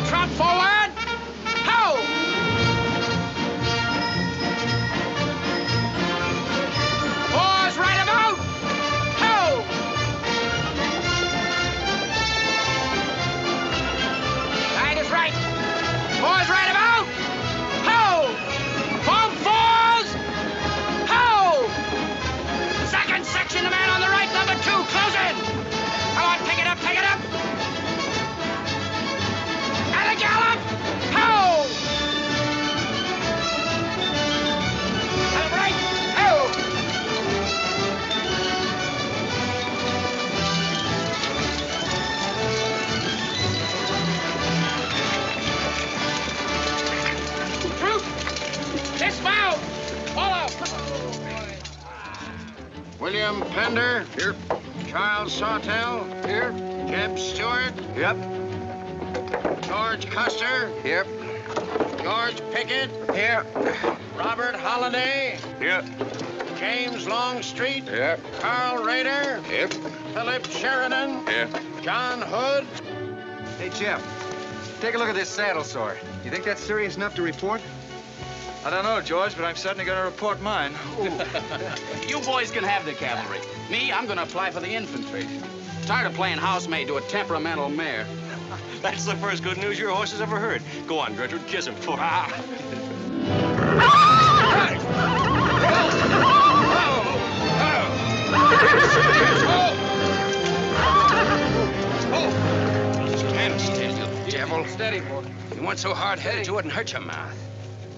trot forward. Ho! Fours right about. Ho! Right is right. Fours right about. Ho! Home fours. Ho! Second section, the man on the right, number 2, close in. Come on, pick it up, pick it up. And a gallop. Ho! And right. Ho! Troop! Dismount! Follow! William Pender. Here. Charles Sawtell. Here. Jeb Stuart. Yep. George Custer. Yep. George Pickett. Here. Robert Holliday. Yep. James Longstreet. Yep. Carl Rader. Yep. Philip Sheridan. Yep. John Hood. Hey, Jeff, take a look at this saddle sore. You think that's serious enough to report? I don't know, George, but I'm certainly going to report mine. You boys can have the cavalry. Me, I'm going to apply for the infantry. Tired of playing housemaid to a temperamental mare. That's the first good news your horse has ever heard. Go on, Gertrude, kiss him for Stand still, you devil. Steady, boy. You weren't so hard-headed, you wouldn't hurt your mouth.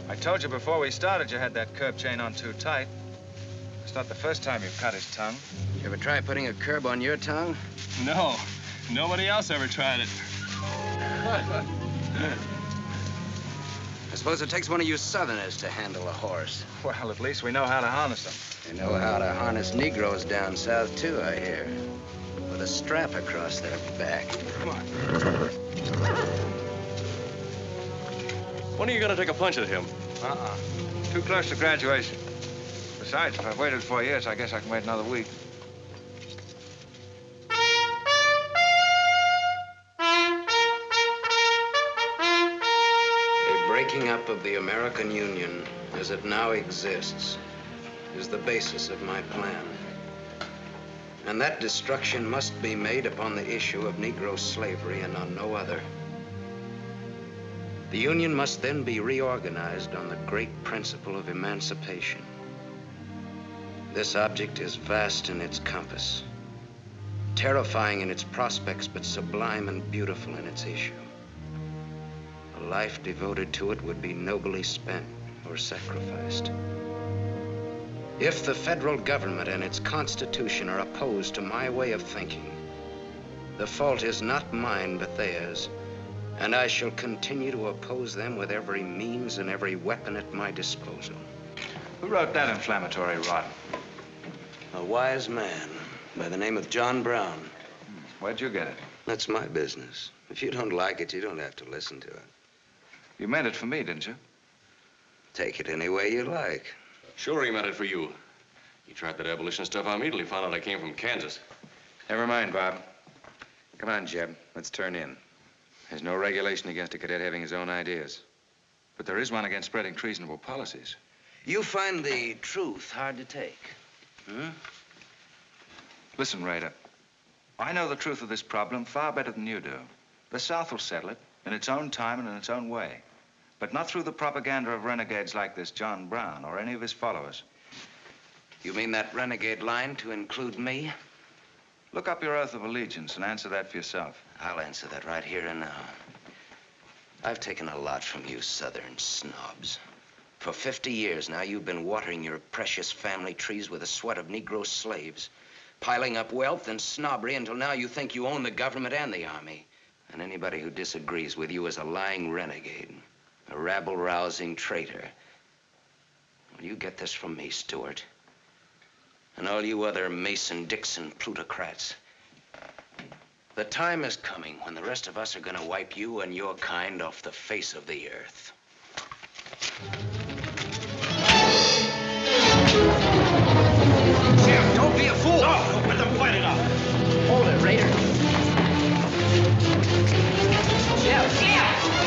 I told you before we started you had that curb chain on too tight. It's not the first time you've cut his tongue. You ever try putting a curb on your tongue? No, nobody else ever tried it. I suppose it takes one of you Southerners to handle a horse. Well, at least we know how to harness them. They know how to harness Negroes down south, too, I hear. With a strap across their back. Come on. When are you going to take a punch at him? Too close to graduation. Besides, if I've waited 4 years, I guess I can wait another week. A breaking up of the American Union as it now exists is the basis of my plan. And that destruction must be made upon the issue of Negro slavery and on no other. The Union must then be reorganized on the great principle of emancipation. This object is vast in its compass, terrifying in its prospects, but sublime and beautiful in its issue. A life devoted to it would be nobly spent or sacrificed. If the federal government and its constitution are opposed to my way of thinking, the fault is not mine, but theirs, and I shall continue to oppose them with every means and every weapon at my disposal. Who wrote that inflammatory rot? A wise man by the name of John Brown. Where'd you get it? That's my business. If you don't like it, you don't have to listen to it. You meant it for me, didn't you? Take it any way you like. Sure he meant it for you. He tried that abolition stuff on me till he found out I came from Kansas. Never mind, Bob. Come on, Jeb. Let's turn in. There's no regulation against a cadet having his own ideas. But there is one against spreading treasonable policies. You find the truth hard to take, huh? Listen, Rader. I know the truth of this problem far better than you do. The South will settle it in its own time and in its own way. But not through the propaganda of renegades like this John Brown or any of his followers. You mean that renegade line to include me? Look up your oath of allegiance and answer that for yourself. I'll answer that right here and now. I've taken a lot from you Southern snobs. For 50 years now, you've been watering your precious family trees with the sweat of Negro slaves, piling up wealth and snobbery until now you think you own the government and the army. And anybody who disagrees with you is a lying renegade, a rabble-rousing traitor. Well, you get this from me, Stuart, and all you other Mason-Dixon plutocrats. The time is coming when the rest of us are going to wipe you and your kind off the face of the earth. Jim, don't be a fool! No, let them fight it out. Hold it, Raider. Jim!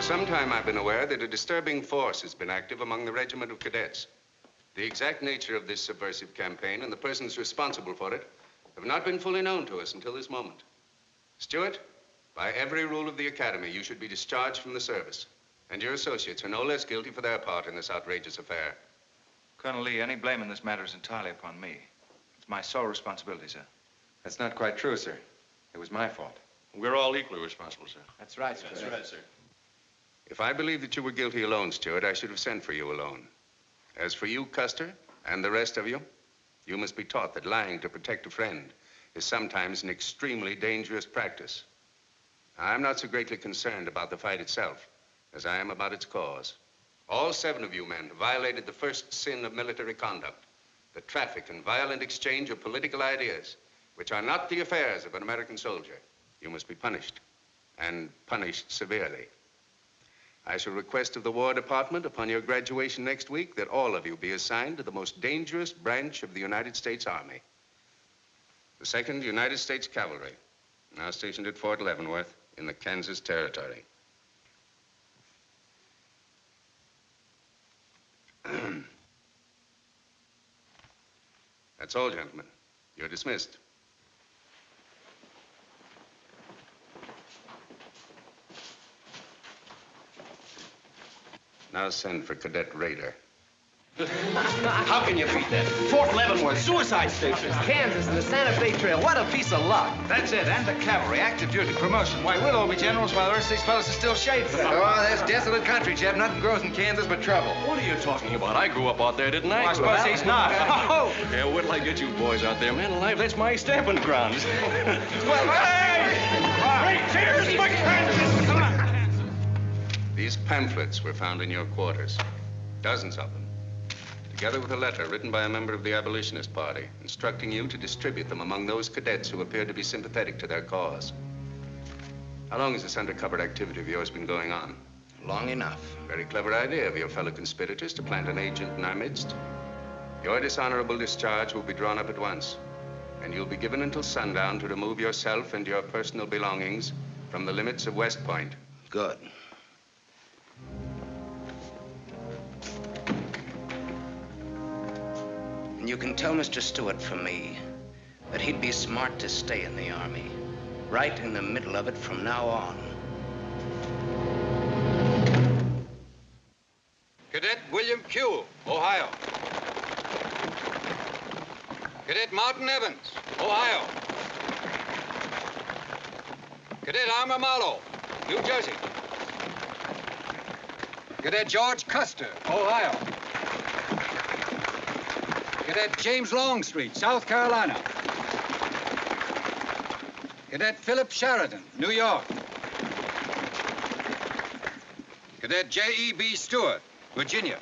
some time, I've been aware that a disturbing force has been active among the regiment of cadets. The exact nature of this subversive campaign and the persons responsible for it have not been fully known to us until this moment. Stuart, by every rule of the Academy, you should be discharged from the service. And your associates are no less guilty for their part in this outrageous affair. Colonel Lee, any blame in this matter is entirely upon me. It's my sole responsibility, sir. That's not quite true, sir. It was my fault. We're all equally responsible, sir. That's right, sir. That's right, sir. If I believed that you were guilty alone, Stuart, I should have sent for you alone. As for you, Custer, and the rest of you, you must be taught that lying to protect a friend is sometimes an extremely dangerous practice. I'm not so greatly concerned about the fight itself as I am about its cause. All 7 of you men have violated the first sin of military conduct, the traffic and violent exchange of political ideas, which are not the affairs of an American soldier. You must be punished, and punished severely. I shall request of the War Department upon your graduation next week that all of you be assigned to the most dangerous branch of the United States Army. The 2nd United States Cavalry, now stationed at Fort Leavenworth in the Kansas Territory. That's all, gentlemen. You're dismissed. Now send for Cadet Raider. How can you beat that? Fort Leavenworth, suicide stations, Kansas, and the Santa Fe Trail. What a piece of luck. That's it, and the cavalry, active duty, promotion. Why, we'll all be generals while the rest of these fellas are still shade for them. Oh, that's desolate country, Jeb. Nothing grows in Kansas but trouble. What are you talking about? I great up out there, didn't I? Well, I suppose he's not. Oh! Yeah, wait till I get you boys out there, man alive. That's my stamping grounds. Well, hey! Cheers for Kansas! Come on! These pamphlets were found in your quarters. Dozens of them. Together with a letter written by a member of the abolitionist party, instructing you to distribute them among those cadets who appeared to be sympathetic to their cause. How long has this undercover activity of yours been going on? Long enough. Very clever idea of your fellow conspirators to plant an agent in our midst. Your dishonorable discharge will be drawn up at once, and you'll be given until sundown to remove yourself and your personal belongings from the limits of West Point. Good. And you can tell Mr. Stuart from me that he'd be smart to stay in the Army, right in the middle of it from now on. Cadet William Q., Ohio. Cadet Martin Evans, Ohio. Cadet Armour Marlowe, New Jersey. Cadet George Custer, Ohio. Cadet James Longstreet, South Carolina. Cadet Philip Sheridan, New York. Cadet J.E.B. Stuart, Virginia.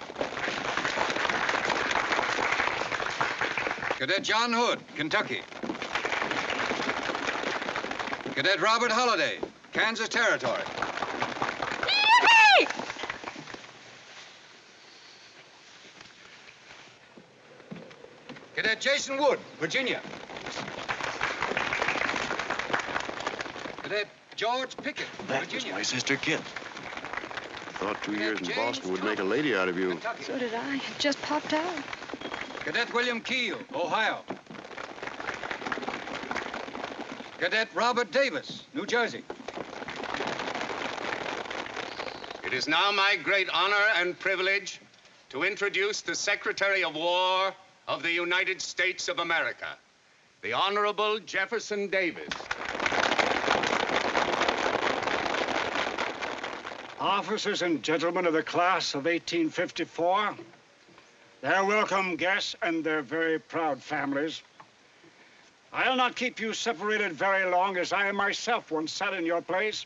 Cadet John Hood, Kentucky. Cadet Robert Holliday, Kansas Territory. Yippee! Cadet Jason Wood, Virginia. Cadet George Pickett, Virginia. My sister Kit. Thought 2 years in Boston would make a lady out of you. Kentucky. So did I. It just popped out. Cadet William Keel, Ohio. Cadet Robert Davis, New Jersey. It is now my great honor and privilege to introduce the Secretary of War of the United States of America, the Honorable Jefferson Davis. Officers and gentlemen of the class of 1854, their welcome guests and their very proud families, I'll not keep you separated very long, as I myself once sat in your place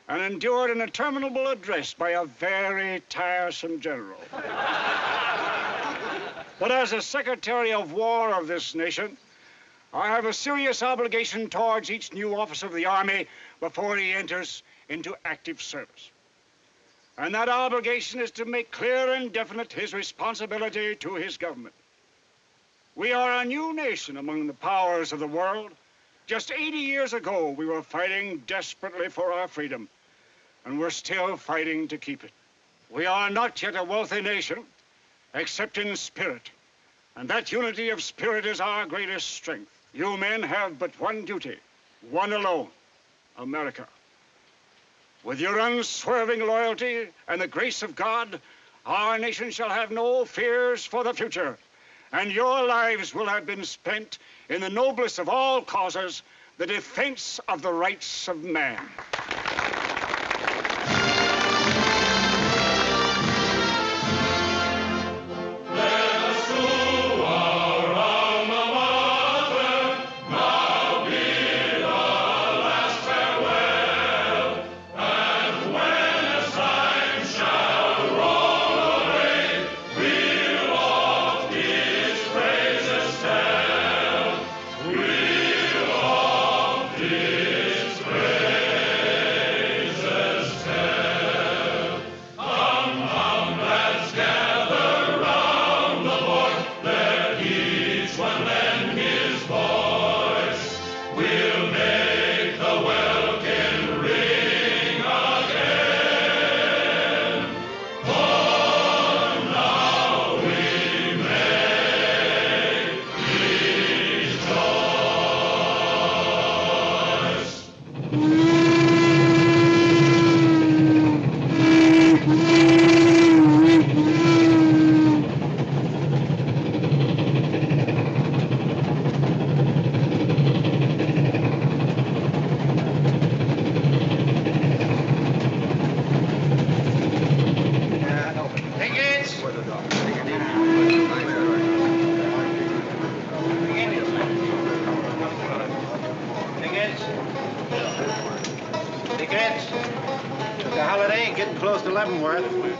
and endured an interminable address by a very tiresome general. But as a Secretary of War of this nation, I have a serious obligation towards each new officer of the Army before he enters into active service. And that obligation is to make clear and definite his responsibility to his government. We are a new nation among the powers of the world. Just 80 years ago, we were fighting desperately for our freedom. and we're still fighting to keep it. We are not yet a wealthy nation, except in spirit, and that unity of spirit is our greatest strength. You men have but one duty, one alone, America. With your unswerving loyalty and the grace of God, our nation shall have no fears for the future, and your lives will have been spent in the noblest of all causes, the defense of the rights of man.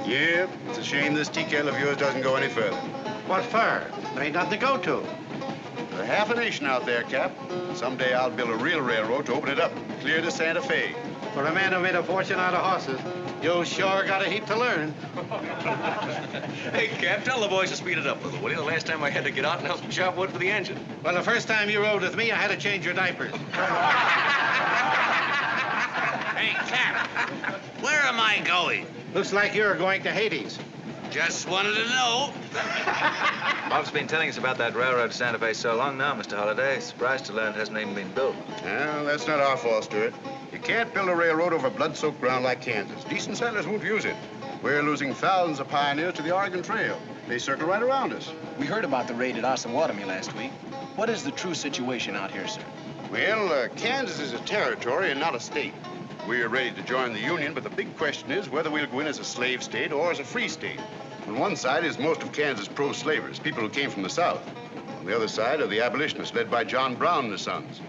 Yep, it's a shame this TKL of yours doesn't go any further. What for? There ain't nothing to go to. There's half a nation out there, Cap. Someday I'll build a real railroad to open it up, clear to Santa Fe. For a man who made a fortune out of horses, you sure got a heap to learn. Hey, Cap, tell the boys to speed it up a little, will you? The last time I had to get out and help them chop wood for the engine. Well, the first time you rode with me, I had to change your diapers. Hey, Cap, where am I going? Looks like you're going to Hades. Just wanted to know. Bob's been telling us about that railroad to Santa Fe so long now, Mr. Holliday. Surprised to learn it hasn't even been built. Well, that's not our fault, Stuart. You can't build a railroad over blood-soaked ground like Kansas. Decent settlers won't use it. We're losing thousands of pioneers to the Oregon Trail. They circle right around us. We heard about the raid at Osawatomie last week. What is the true situation out here, sir? Well, Kansas is a territory and not a state. We're ready to join the Union, but the big question is whether we'll go in as a slave state or as a free state. On one side is most of Kansas pro-slavers, people who came from the South. On the other side are the abolitionists, led by John Brown and his sons.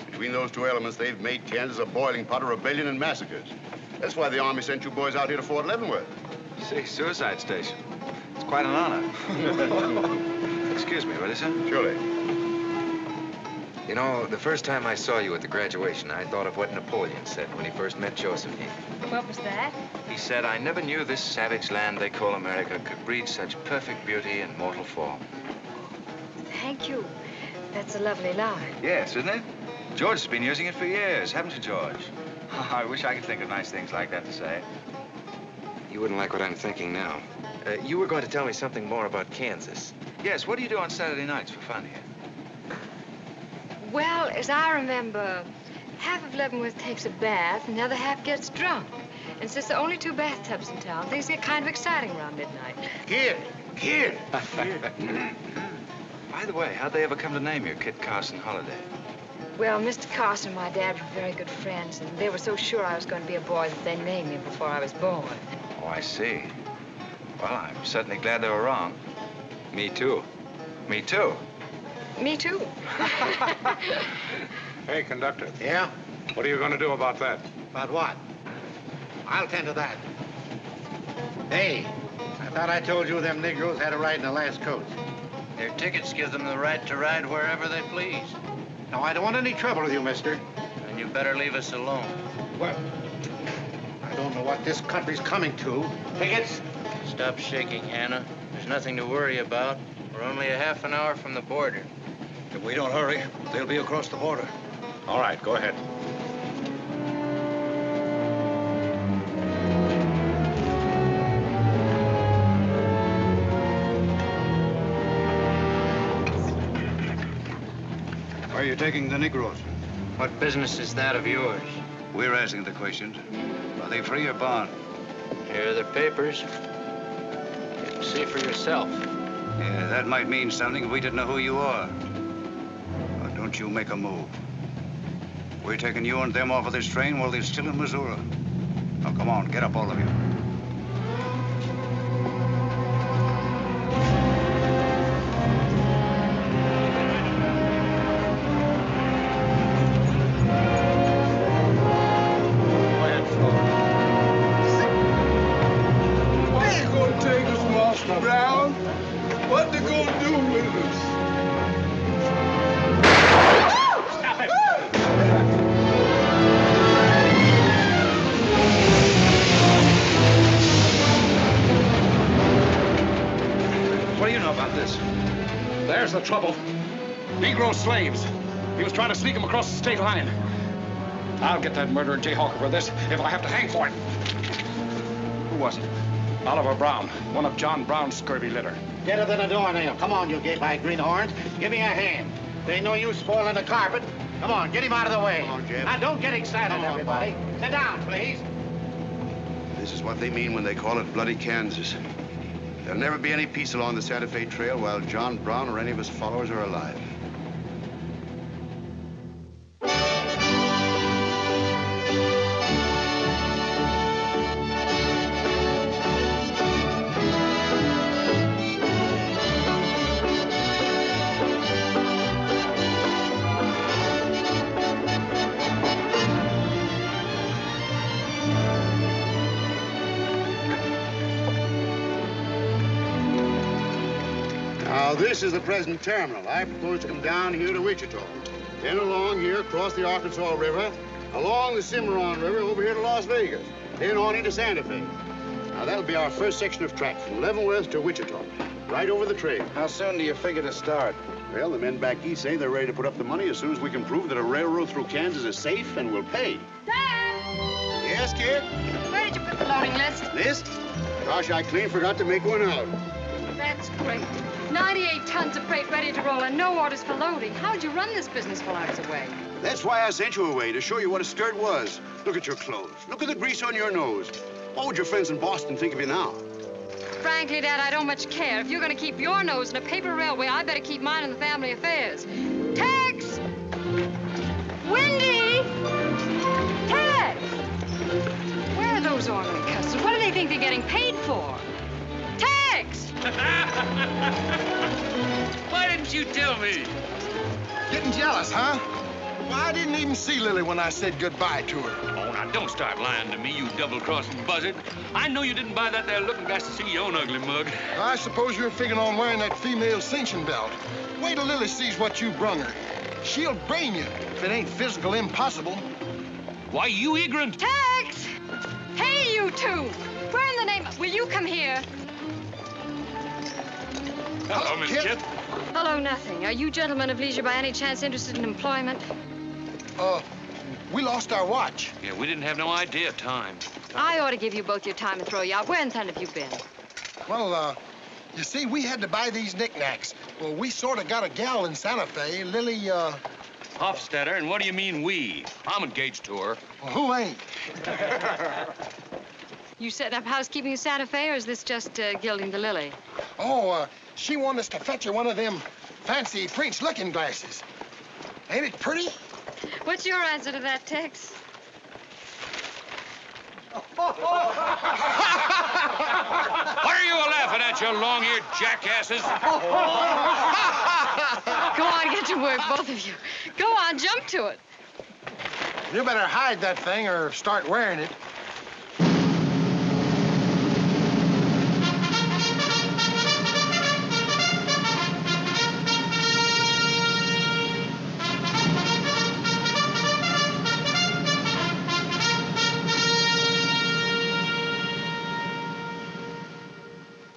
Between those two elements, they've made Kansas a boiling pot of rebellion and massacres. That's why the Army sent you boys out here to Fort Leavenworth. See, suicide station. It's quite an honor. Excuse me, will you, sir? Surely. You know, the first time I saw you at the graduation, I thought of what Napoleon said when he first met Josephine. What was that? He said, I never knew this savage land they call America could breed such perfect beauty in mortal form. Thank you. That's a lovely line. Yes, isn't it? George has been using it for years, haven't you, George? I wish I could think of nice things like that to say. You wouldn't like what I'm thinking now. You were going to tell me something more about Kansas. Yes, what do you do on Saturday nights for fun here? Well, as I remember, half of Leavenworth takes a bath and the other half gets drunk. And since there are only 2 bathtubs in town, things get kind of exciting around midnight. Kid! By the way, how'd they ever come to name you Kit Carson Holliday? Well, Mr. Carson and my dad were very good friends, and they were so sure I was going to be a boy that they named me before I was born. Oh, I see. Well, I'm certainly glad they were wrong. Me too. Me too. Me too. Hey, conductor. Yeah? What are you going to do about that? About what? I'll tend to that. Hey, I thought I told you them Negroes had a ride in the last coach. Their tickets give them the right to ride wherever they please. Now, I don't want any trouble with you, mister. And you better leave us alone. Well, I don't know what this country's coming to. Tickets? Stop shaking, Hannah. There's nothing to worry about. We're only a half an hour from the border. If we don't hurry, they'll be across the border. All right, go ahead. you taking the Negroes? What business is that of yours? We're asking the questions. Are they free or bond? Here are the papers. You can see for yourself. Yeah, that might mean something if we didn't know who you are. But don't you make a move. We're taking you and them off of this train while they're still in Missouri. Now, come on, get up, all of you. Brown, what they gonna do with us? Stop it! What do you know about this? There's the trouble. Negro slaves. He was trying to sneak them across the state line. I'll get that murdering jayhawker for this if I have to hang for it. Who was it? Oliver Brown, one of John Brown's scurvy litter. Better than a doornail. Come on, you gay-eyed greenhorns. Give me a hand. There ain't no use spoiling the carpet. Come on, get him out of the way. Come on, Jeb. Now, don't get excited, everybody. Sit down, please. This is what they mean when they call it bloody Kansas. There'll never be any peace along the Santa Fe Trail while John Brown or any of his followers are alive. Now, this is the present terminal. I propose to come down here to Wichita, then along here across the Arkansas River, along the Cimarron River over here to Las Vegas, then on into Santa Fe. Now, that'll be our first section of track from Leavenworth to Wichita, right over the trail. How soon do you figure to start? Well, the men back east say they're ready to put up the money as soon as we can prove that a railroad through Kansas is safe and will pay. Dad! Yes, kid? Where did you put the loading list? List? Gosh, I clean forgot to make one out. That's great. 98 tons of freight ready to roll and no orders for loading. How'd you run this business while I was away? That's why I sent you away, to show you what a skirt was. Look at your clothes. Look at the grease on your nose. What would your friends in Boston think of you now? Frankly, Dad, I don't much care. If you're going to keep your nose in a paper railway, I better keep mine in the family affairs. Tex! Wendy! Tex! Where are those ornery customers? What do they think they're getting paid for? Tex! Why didn't you tell me? Getting jealous, huh? Well, I didn't even see Lily when I said goodbye to her. Oh, now don't start lying to me, you double-crossing buzzard. I know you didn't buy that there looking glass to see your own ugly mug. I suppose you're figuring on wearing that female cinching belt. Wait till Lily sees what you brung her. She'll brain you if it ain't physical impossible. Why, you ignorant. Tex! Hey, you two! Where in the name... Will you come here? Hello, Miss Kip. Hello, nothing. Are you gentlemen of leisure by any chance interested in employment? We lost our watch. Yeah, we didn't have no idea of time. I ought to give you both your time and throw you out. Where in town have you been? Well, you see, we had to buy these knickknacks. Well, we sort of got a gal in Santa Fe, Lily, Hofstetter, and what do you mean we? I'm engaged to her. Well, who ain't? You setting up housekeeping in Santa Fe, or is this just gilding the lily? Oh, she wanted us to fetch her one of them fancy French looking glasses. Ain't it pretty? What's your answer to that, Tex? What are you laughing at, you long-eared jackasses? Go on, get to work, both of you. Go on, jump to it. You better hide that thing or start wearing it.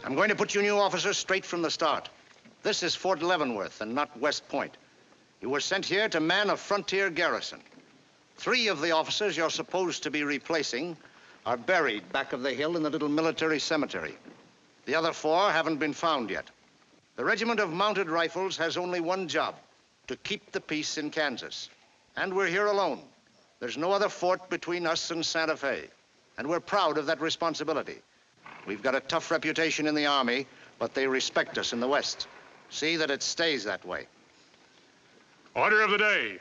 I'm going to put you new officers straight from the start. This is Fort Leavenworth and not West Point. You were sent here to man a frontier garrison. 3 of the officers you're supposed to be replacing are buried back of the hill in the little military cemetery. The other 4 haven't been found yet. The Regiment of Mounted Rifles has only one job, to keep the peace in Kansas. And we're here alone. There's no other fort between us and Santa Fe. And we're proud of that responsibility. We've got a tough reputation in the Army, but they respect us in the West. See that it stays that way. Order of the day.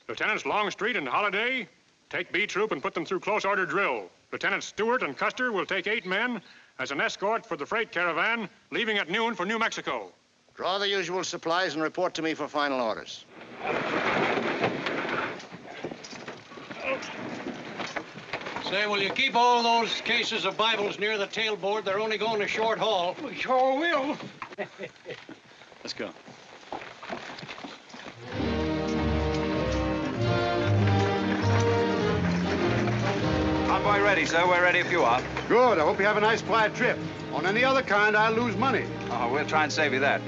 Lieutenants Longstreet and Holliday take B Troop and put them through close order drill. Lieutenants Stuart and Custer will take 8 men as an escort for the freight caravan, leaving at noon for New Mexico. Draw the usual supplies and report to me for final orders. Say, will you keep all those cases of Bibles near the tailboard? They're only going a short haul. We sure will. Let's go. Convoy ready, sir. We're ready if you are. Good. I hope you have a nice, quiet trip. On any other kind, I'll lose money. Oh, we'll try and save you that.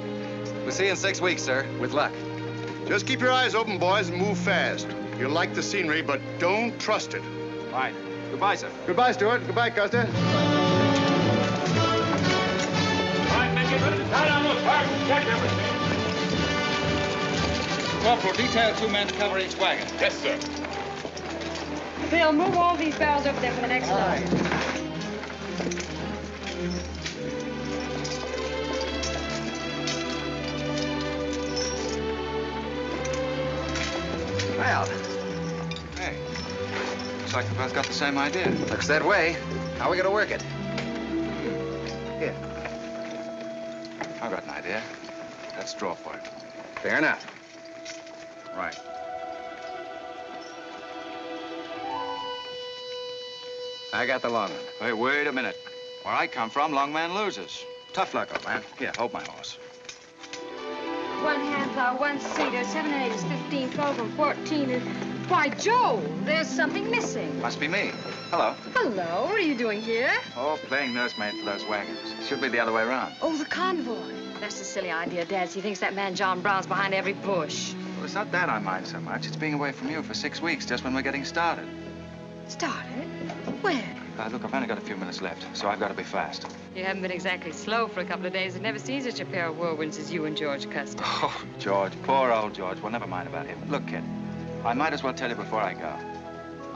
We'll see you in 6 weeks, sir, with luck. Just keep your eyes open, boys, and move fast. You'll like the scenery, but don't trust it. Right. Goodbye, sir. Goodbye, Stuart. Goodbye, Custer. All right, men, get ready to tie down those parts and check everything. Corporal, detail 2 men to cover each wagon. Yes, sir. Bill, move all these barrels over there for the next load. Well, Hey, looks like we both got the same idea. looks that way. How are we gonna work it? Here. I've got an idea. Let's draw for it. Fair enough. Right. I got the long one. Hey, wait a minute. Where I come from, long man loses. Tough luck, old man. Here, hold my horse. 1 hand plow, 1 seater, 7 and 8 is 15, 12 and 14 and... Why, Joe, there's something missing. Must be me. Hello. Hello, what are you doing here? Oh, playing nursemaid for those wagons. Should be the other way around. Oh, the convoy. That's a silly idea, Dad. He thinks that man John Brown's behind every bush. Well, it's not that I mind so much. It's being away from you for 6 weeks, just when we're getting started. Started? Where? Look, I've only got a few minutes left, so I've got to be fast. You haven't been exactly slow for a couple of days. I've never seen such a pair of whirlwinds as you and George Custer. Oh, George, poor old George. Well, never mind about him. Look, kid, I might as well tell you before I go.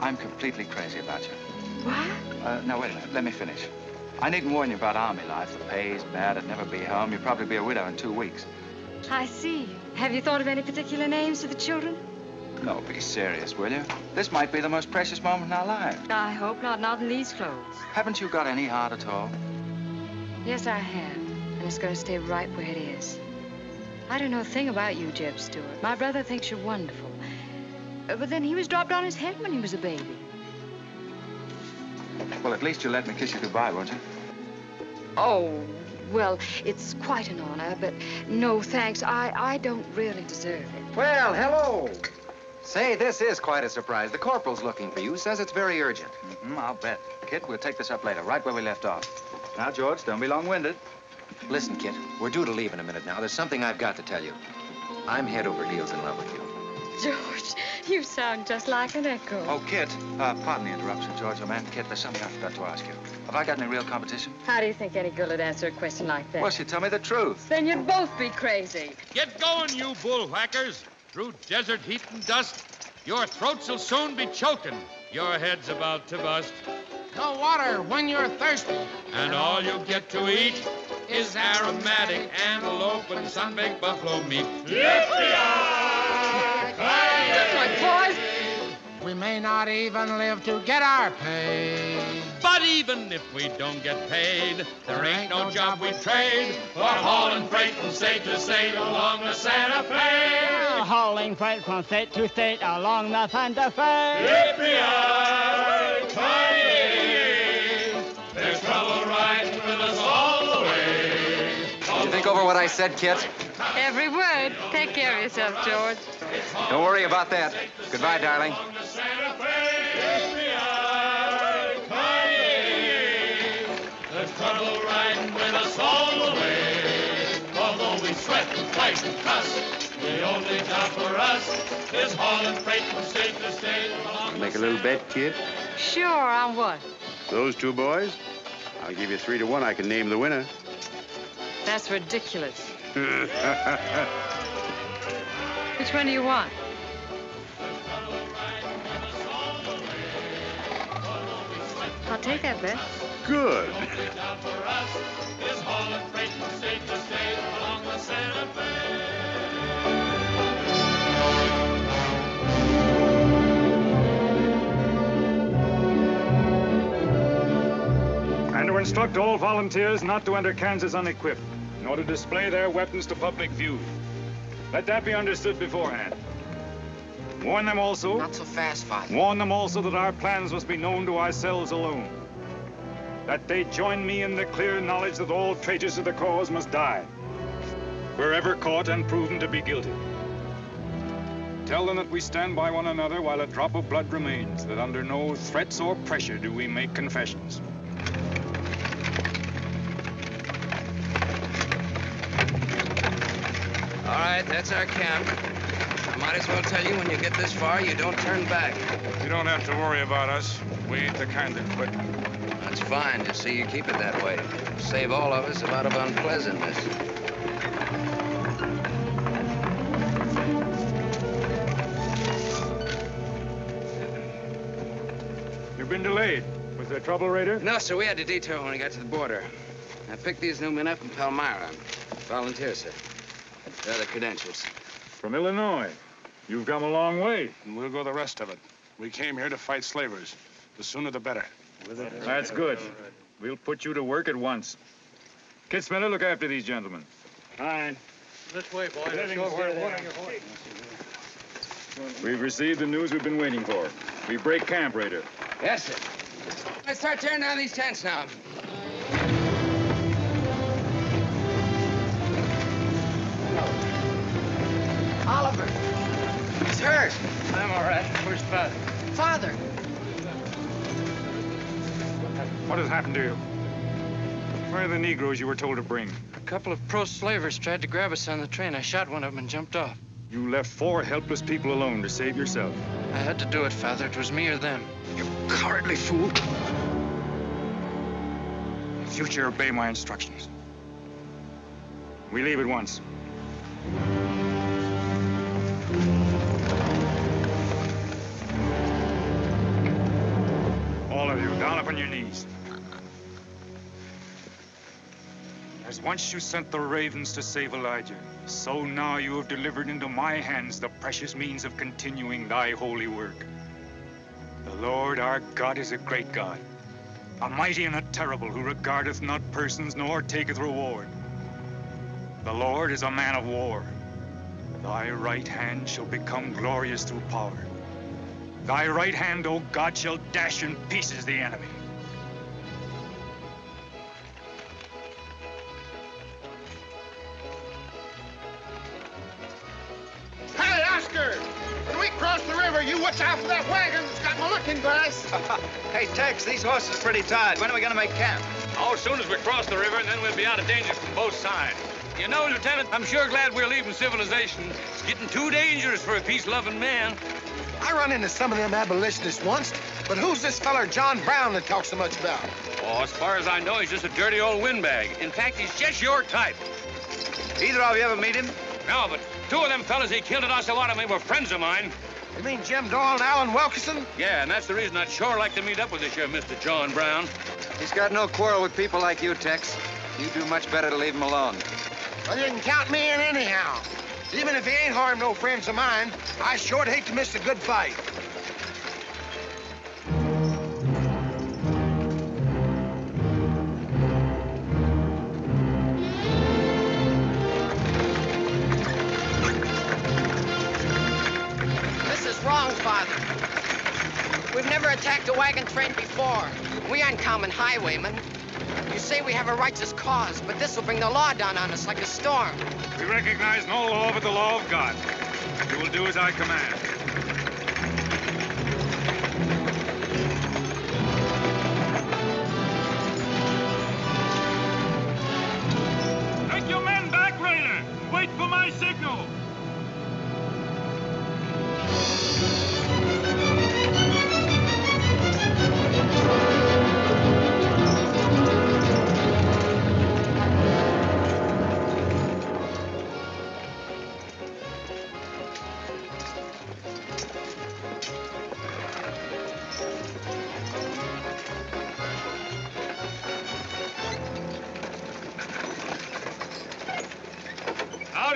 I'm completely crazy about you. What? No, wait a minute. Let me finish. I needn't warn you about Army life. The pay's bad. I'd never be home. You'd probably be a widow in 2 weeks. I see. Have you thought of any particular names for the children? No, be serious, will you? This might be the most precious moment in our lives. I hope not. Not in these clothes. Haven't you got any heart at all? Yes, I have. And it's going to stay right where it is. I don't know a thing about you, Jeb Stuart. My brother thinks you're wonderful. But then he was dropped on his head when he was a baby. Well, at least you'll let me kiss you goodbye, won't you? Oh, well, it's quite an honor, but no thanks. I don't really deserve it. Well, hello. Say, this is quite a surprise. The corporal's looking for you. Says it's very urgent. I'll bet. Kid, we'll take this up later, right where we left off. Now, George, don't be long-winded. Listen, Kit, we're due to leave in a minute now. There's something I've got to tell you. I'm head over heels in love with you. George, you sound just like an echo. Oh, Kit, pardon the interruption, George, old man. Kit, there's something I forgot to ask you. Have I got any real competition? How do you think any girl would answer a question like that? Well, she'd tell me the truth. Then you'd both be crazy. Get going, you bullwhackers. Through desert heat and dust, your throats will soon be choking. Your head's about to bust. No water when you're thirsty. And all you get to eat is aromatic antelope and sun-baked buffalo meat. Boys. We may not even live to get our pay. But even if we don't get paid, there ain't no job we trade for hauling freight from state to state along the Santa Fe. Hauling freight from state to state along the Santa Fe. Yippee-yi-ki-yay. There's trouble riding with us all the way. Did you think over what I said, Kit? Every word. Take care of yourself, George. Don't worry about that. Goodbye, darling. There's trouble riding with us all the way. Although we sweat and fight and cuss, the only job for us is hauling freight from state to state. Make a little bet, kid? Sure, on what? Those 2 boys? I'll give you 3 to 1. I can name the winner. That's ridiculous. Which one do you want? I'll take that bet. Good. And to instruct all volunteers not to enter Kansas unequipped, nor to display their weapons to public view. Let that be understood beforehand. Warn them also... Not so fast, Father. Warn them also that our plans must be known to ourselves alone. That they join me in the clear knowledge that all traitors to the cause must die, wherever caught and proven to be guilty. Tell them that we stand by one another while a drop of blood remains, that under no threats or pressure do we make confessions. All right, that's our camp. I might as well tell you when you get this far, you don't turn back. You don't have to worry about us. We ain't the kind that quit. That's fine. Just see you keep it that way. Save all of us a lot of unpleasantness. You've been delayed. Was there trouble, Raider? No, sir. We had to detour when we got to the border. I picked these new men up in Palmyra. Volunteer, sir. There are the credentials. From Illinois. You've come a long way. And we'll go the rest of it. We came here to fight slavers. The sooner the better. That's good. We'll put you to work at once. Kid Spinner, look after these gentlemen. Fine. This way, boys. We've received the news we've been waiting for. We break camp, Raider. Yes, sir. Let's start tearing down these tents now. Oliver. He's hurt. I'm all right. Where's Father? Father. What has happened to you? Where are the Negroes you were told to bring? A couple of pro-slavers tried to grab us on the train. I shot one of them and jumped off. You left 4 helpless people alone to save yourself. I had to do it, Father. It was me or them. You cowardly fool. In future, obey my instructions. We leave at once. All of you, down upon your knees. As once you sent the ravens to save Elijah, so now you have delivered into my hands the precious means of continuing thy holy work. The Lord our God is a great God, a mighty and a terrible, who regardeth not persons nor taketh reward. The Lord is a man of war. Thy right hand shall become glorious through power. Thy right hand, O God, shall dash in pieces the enemy. Hey, Oscar! When we cross the river, you watch out for that wagon that's got my looking glass. Hey, Tex, these horses are pretty tired. When are we gonna make camp? Oh, as soon as we cross the river, and then we'll be out of danger from both sides. You know, Lieutenant, I'm sure glad we're leaving civilization. It's getting too dangerous for a peace-loving man. I run into some of them abolitionists once, but who's this feller John Brown that talks so much about? Oh, as far as I know, he's just a dirty old windbag. In fact, he's just your type. Either of you ever meet him? No, but 2 of them fellas he killed at Osawatomie were friends of mine. You mean Jim Doyle and Alan Wilkerson? Yeah, and that's the reason I'd sure like to meet up with this here Mr. John Brown. He's got no quarrel with people like you, Tex. You do much better to leave him alone. Well, you can count me in anyhow. Even if he ain't harmed no friends of mine, I sure hate to miss a good fight. This is wrong, Father. We've never attacked a wagon train before. We aren't common highwaymen. You say we have a righteous cause, but this will bring the law down on us like a storm. We recognize no law but the law of God. You will do as I command. Take your men back, Raider. Wait for my signal.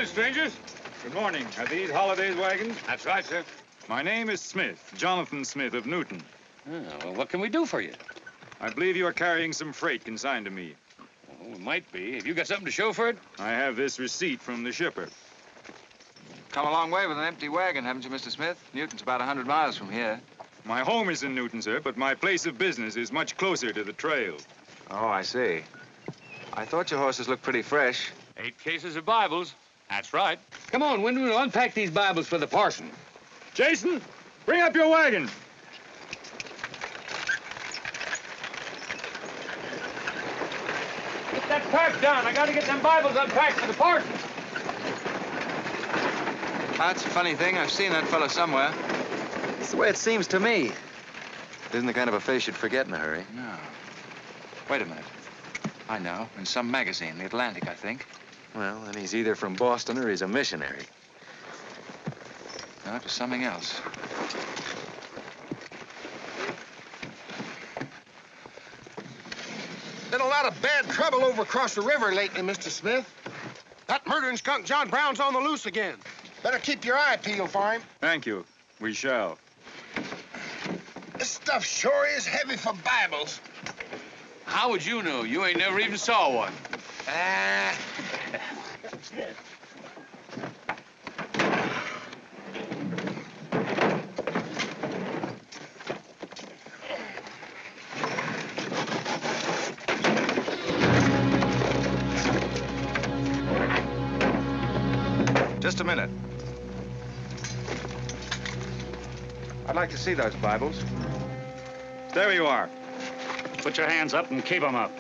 morning, strangers. Good morning. Are these Holliday's wagons? That's right, sir. My name is Smith, Jonathan Smith of Newton. Oh, well, what can we do for you? I believe you are carrying some freight consigned to me. Oh, it might be. Have you got something to show for it? I have this receipt from the shipper. Come a long way with an empty wagon, haven't you, Mr. Smith? Newton's about 100 miles from here. My home is in Newton, sir, but my place of business is much closer to the trail. Oh, I see. I thought your horses looked pretty fresh. 8 cases of Bibles. That's right. Come on, Wyndham, we'll unpack these Bibles for the parson. Jason, bring up your wagon. Get that pack down. I got to get them Bibles unpacked for the parson. That's a funny thing. I've seen that fellow somewhere. It's the way it seems to me. Isn't the kind of a face you'd forget in a hurry. No. Wait a minute. I know. In some magazine, The Atlantic, I think. Well, then he's either from Boston or he's a missionary. No, it was something else. Been a lot of bad trouble over across the river lately, Mr. Smith. That murdering skunk John Brown's on the loose again. Better keep your eye peeled for him. Thank you. We shall. This stuff sure is heavy for Bibles. How would you know? You ain't never even saw one. Just a minute. I'd like to see those Bibles. There you are. Put your hands up and keep them up.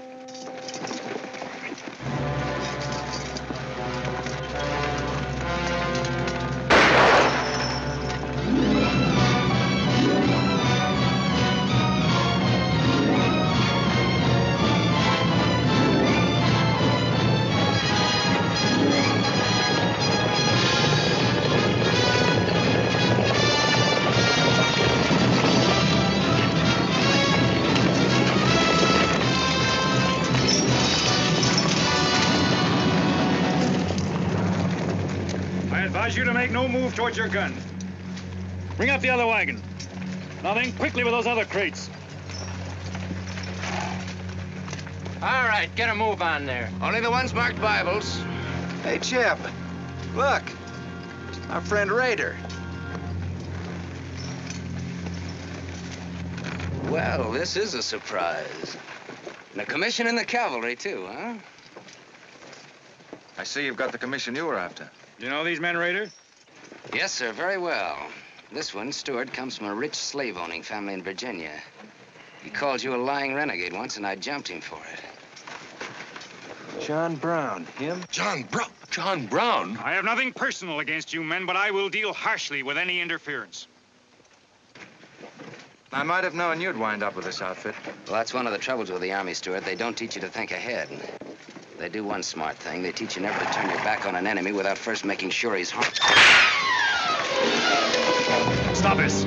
I advise you to make no move towards your gun. Bring up the other wagon. Now then, quickly with those other crates. All right, get a move on there. Only the ones marked Bibles. Hey, Jeb, look. Our friend Raider. Well, this is a surprise. And a commission in the cavalry, too, huh? I see you've got the commission you were after. You know these men, Raider? Yes, sir, very well. This one, Stuart, comes from a rich slave-owning family in Virginia. He called you a lying renegade once, and I jumped him for it. John Brown, him? John Brown? John Brown? I have nothing personal against you men, but I will deal harshly with any interference. I might have known you'd wind up with this outfit. Well, that's one of the troubles with the Army, Stuart. They don't teach you to think ahead. They do one smart thing. They teach you never to turn your back on an enemy without first making sure he's harmed. Stop this.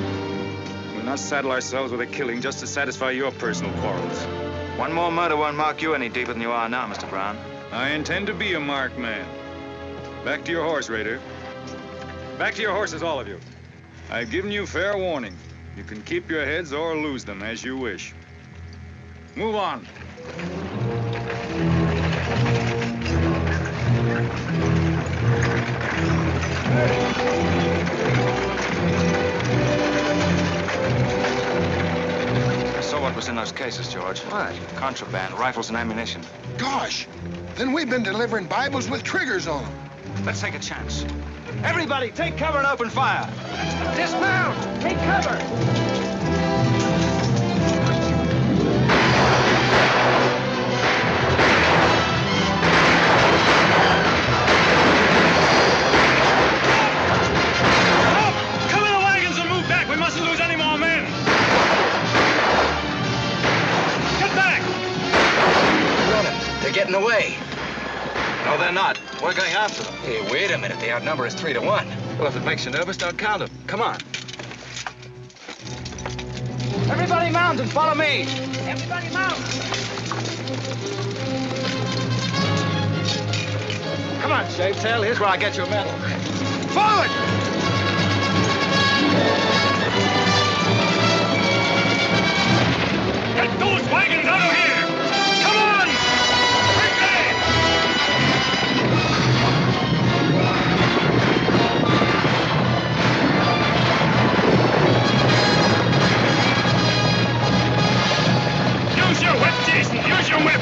We'll not saddle ourselves with a killing just to satisfy your personal quarrels. One more murder won't mark you any deeper than you are now, Mr. Brown. I intend to be a marked man. Back to your horse, Raider. Back to your horses, all of you. I've given you fair warning. You can keep your heads or lose them as you wish. Move on. I saw what was in those cases, George. What? Contraband, rifles and ammunition. Gosh, then we've been delivering Bibles with triggers on them. Let's take a chance. Everybody, take cover and open fire. Dismount! Take cover! Cover the wagons and move back. We mustn't lose any more men. Get back! Running. They're getting away. No, they're not. We're going after them. Hey, wait a minute. The outnumber is 3 to 1. Well, if it makes you nervous, don't count them. Come on. Everybody mount and follow me. Everybody mount. Come on, Shave Tail. Here's where I get your medal. Forward! Get those wagons out of here! Come on! Use your whip, Jason! Use your whip!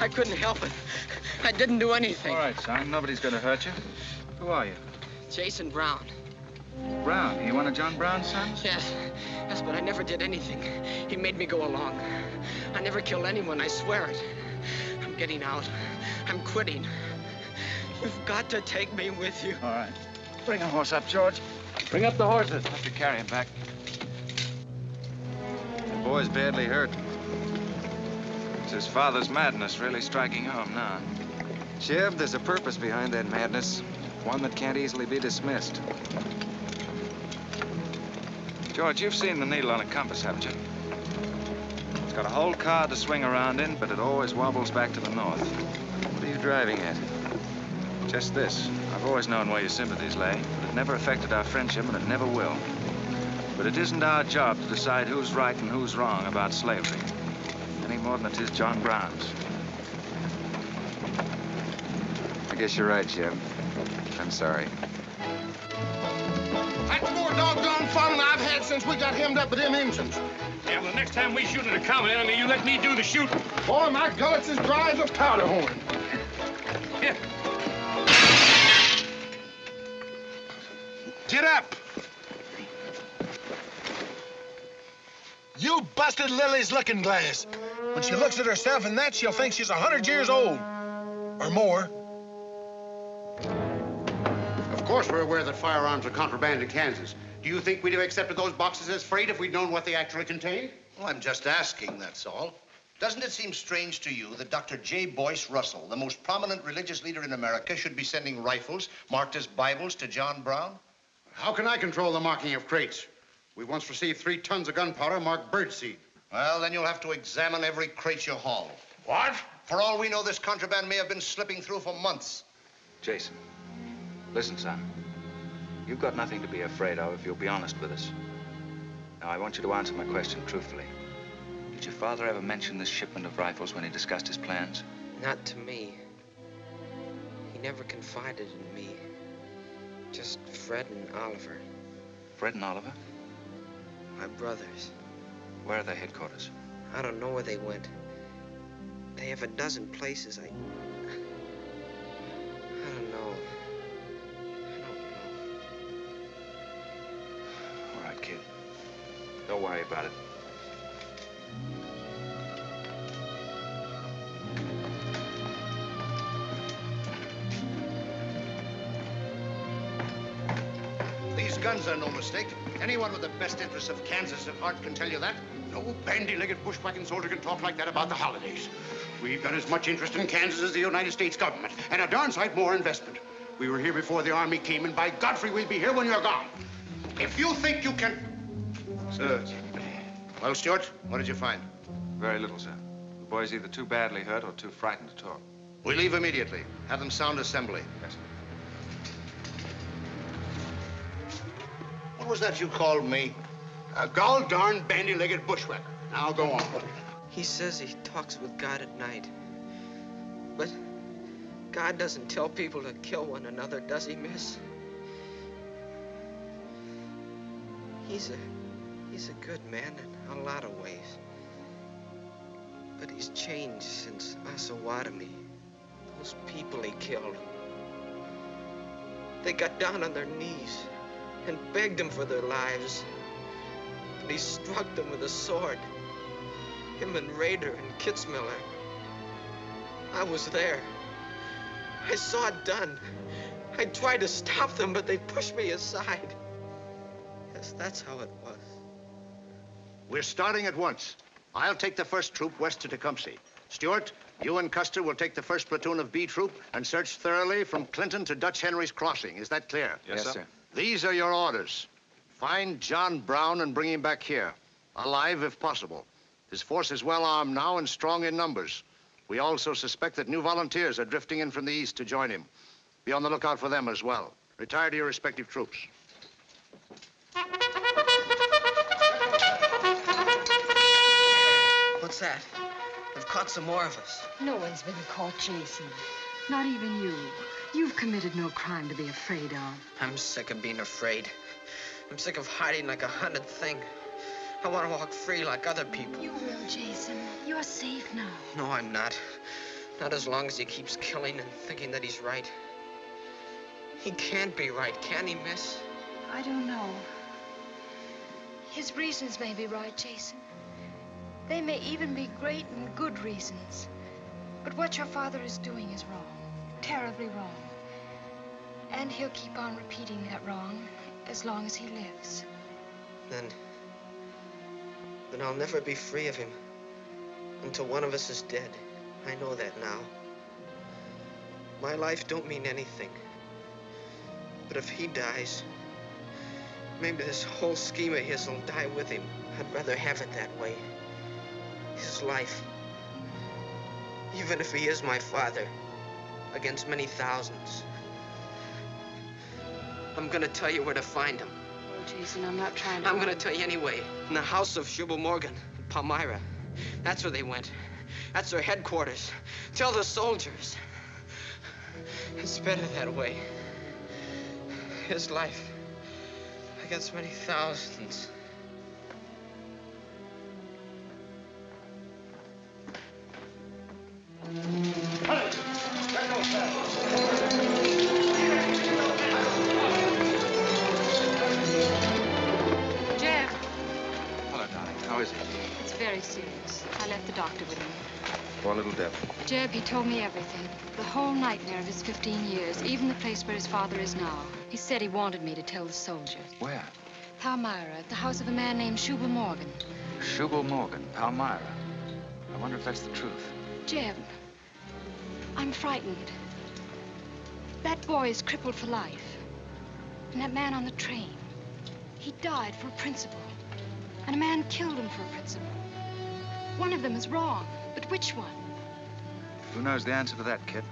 I couldn't help it. I didn't do anything. All right, son. Nobody's going to hurt you. Who are you? Jason Brown. Brown. You one of John Brown's sons? Yes. Yes, but I never did anything. He made me go along. I never killed anyone, I swear it. I'm getting out. I'm quitting. You've got to take me with you. All right. Bring a horse up, George. Bring up the horses. Have to carry him back. The boy's badly hurt. It's his father's madness really striking home now. Jeb, there's a purpose behind that madness. One that can't easily be dismissed. George, you've seen the needle on a compass, haven't you? It's got a whole card to swing around in, but it always wobbles back to the north. What are you driving at? Just this. I've always known where your sympathies lay, but it never affected our friendship, and it never will. But it isn't our job to decide who's right and who's wrong about slavery, any more than it is John Brown's. I guess you're right, Jeb. I'm sorry. That's more doggone fun than I've had since we got hemmed up with them engines. Yeah, well, the next time we shoot at a common enemy, you let me do the shooting. Boy, my gullets as dry as a powder horn. Here. Get up. You busted Lily's looking glass. When she looks at herself in that, she'll think she's 100 years old. Or more. Of course we're aware that firearms are contraband in Kansas. Do you think we'd have accepted those boxes as freight if we'd known what they actually contained? Well, I'm just asking, that's all. Doesn't it seem strange to you that Dr. J. Boyce Russell, the most prominent religious leader in America, should be sending rifles marked as Bibles to John Brown? How can I control the marking of crates? We once received 3 tons of gunpowder marked birdseed. Well, then you'll have to examine every crate you haul. What? For all we know, this contraband may have been slipping through for months. Jason, listen, son. You've got nothing to be afraid of if you'll be honest with us. Now, I want you to answer my question truthfully. Did your father ever mention this shipment of rifles when he discussed his plans? Not to me. He never confided in me. Just Fred and Oliver. Fred and Oliver? My brothers. Where are their headquarters? I don't know where they went. They have a dozen places. I don't know. All right, kid. Don't worry about it. These guns are no mistake. Anyone with the best interests of Kansas at heart can tell you that. No bandy-legged bushwhacking soldier can talk like that about the holidays. We've got as much interest in Kansas as the United States government, and a darn sight more investment. We were here before the army came, and by Godfrey, we'll be here when you're gone. If you think you can... Sir. Well, Stuart, what did you find? Very little, sir. The boy's either too badly hurt or too frightened to talk. We leave immediately. Have them sound assembly. Yes, sir. What was that you called me? A gall-darn bandy-legged bushwhacker. Now go on. He says he talks with God at night. But God doesn't tell people to kill one another, does he, miss? He's a good man in a lot of ways. But he's changed since Osawatomie. Those people he killed. They got down on their knees and begged him for their lives. But he struck them with a sword. Him and Rader and Kitzmiller. I was there. I saw it done. I tried to stop them, but they pushed me aside. Yes, that's how it was. We're starting at once. I'll take the first troop west to Tecumseh. Stuart, you and Custer will take the first platoon of B Troop and search thoroughly from Clinton to Dutch Henry's Crossing. Is that clear? Yes, sir. These are your orders. Find John Brown and bring him back here, alive if possible. His force is well armed now and strong in numbers. We also suspect that new volunteers are drifting in from the east to join him. Be on the lookout for them as well. Retire to your respective troops. What's that? They've caught some more of us. No one's been caught, Jason. Not even you. You've committed no crime to be afraid of. I'm sick of being afraid. I'm sick of hiding like a hunted thing. I want to walk free like other people. You will, Jason. You're safe now. No, I'm not. Not as long as he keeps killing and thinking that he's right. He can't be right, can he, miss? I don't know. His reasons may be right, Jason. They may even be great and good reasons. But what your father is doing is wrong. Terribly wrong. And he'll keep on repeating that wrong as long as he lives. Then I'll never be free of him until one of us is dead. I know that now. My life don't mean anything. But if he dies, maybe this whole scheme of his will die with him. I'd rather have it that way. His life. Even if he is my father, against many thousands. I'm gonna tell you where to find him. Oh, Jason, I'm not trying to... I'm gonna tell you anyway. In the house of Shubal Morgan, in Palmyra. That's where they went. That's their headquarters. Tell the soldiers. It's better that way. His life against many thousands. Jeb. Hello, darling. How is he? It's very serious. I left the doctor with him. Poor little Deb. Jeb, he told me everything. The whole nightmare of his 15 years, even the place where his father is now. He said he wanted me to tell the soldiers. Where? Palmyra, at the house of a man named Shubal Morgan. Shubal Morgan, Palmyra. I wonder if that's the truth. Jeb, I'm frightened. That boy is crippled for life. And that man on the train, he died for a principle. And a man killed him for a principle. One of them is wrong, but which one? Who knows the answer to that, kid?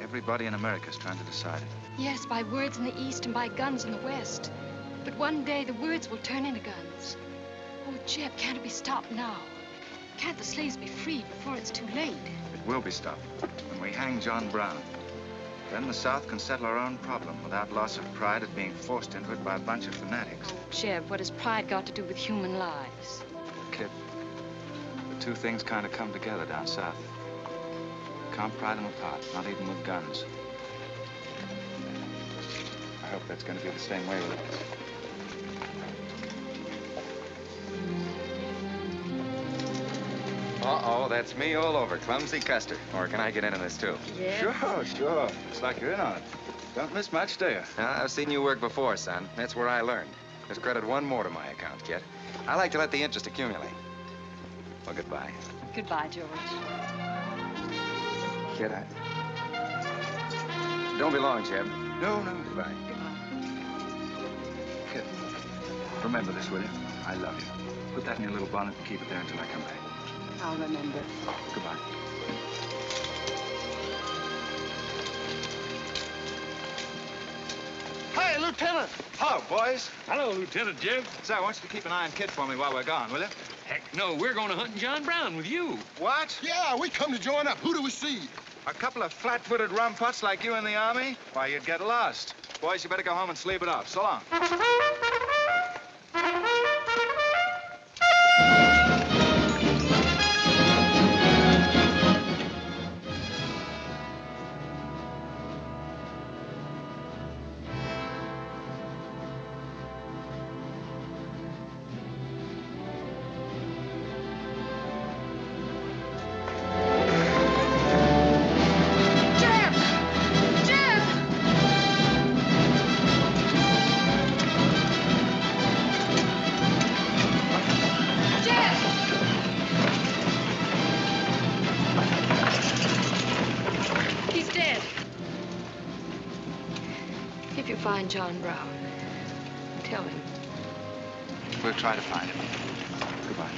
Everybody in America's trying to decide it. Yes, by words in the East and by guns in the West. But one day the words will turn into guns. Oh, Jeb, can't it be stopped now? Can't the slaves be freed before it's too late? It will be stopped when we hang John Brown. Then the South can settle our own problem without loss of pride at being forced into it by a bunch of fanatics. Jeb, what has pride got to do with human lives? Kid, the two things kind of come together down south. Can't pry them apart, not even with guns. I hope that's going to be the same way with us. Uh-oh, that's me all over, Clumsy Custer. Or can I get into this, too? Yeah. Sure. Looks like you're in on it. Don't miss much, do you? I've seen you work before, son. That's where I learned. There's credit one more to my account, kid. I like to let the interest accumulate. Well, goodbye. Goodbye, George. Kid, don't be long, Jeb. No, fine. Kid, remember this, will you? I love you. Put that in your little bonnet and keep it there until I come back. I'll remember. Goodbye. Hey, Lieutenant! Hello, boys. Hello, Lieutenant Jeb. Say, I want you to keep an eye on Kid for me while we're gone, will you? Heck no, we're going to hunt John Brown with you. What? Yeah, we come to join up. Who do we see? A couple of flat-footed rumputs like you in the Army? Why, you'd get lost. Boys, you better go home and sleep it off. So long. Find John Brown. Tell him. We'll try to find him. Goodbye.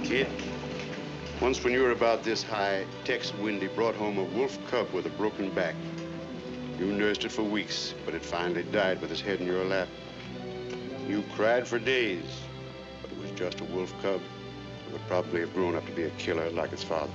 Kid, once when you were about this high, Tex Windy brought home a wolf cub with a broken back. You nursed it for weeks, but it finally died with its head in your lap. You cried for days, but it was just a wolf cub. It would probably have grown up to be a killer like its father.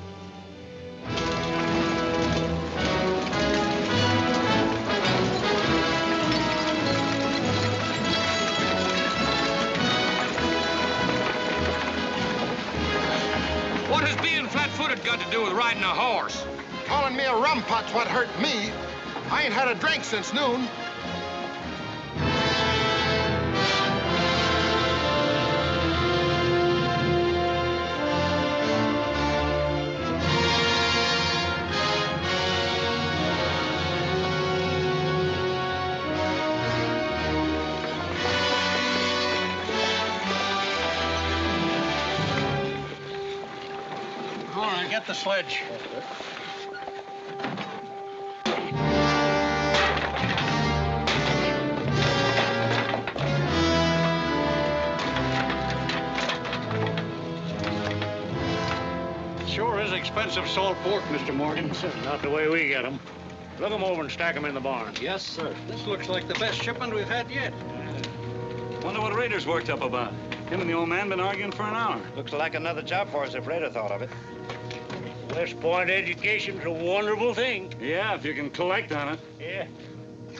What has being flat-footed got to do with riding a horse? Calling me a rumput's what hurt me. I ain't had a drink since noon. All right, get the sledge. Sure is expensive salt pork, Mr. Morgan. Not the way we get them. Look them over and stack them in the barn. Yes, sir. This looks like the best shipment we've had yet. Wonder what Rader's worked up about. Him and the old man been arguing for an hour. Looks like another job for us if Rader thought of it. West Point education's a wonderful thing. Yeah, if you can collect on it. Yeah.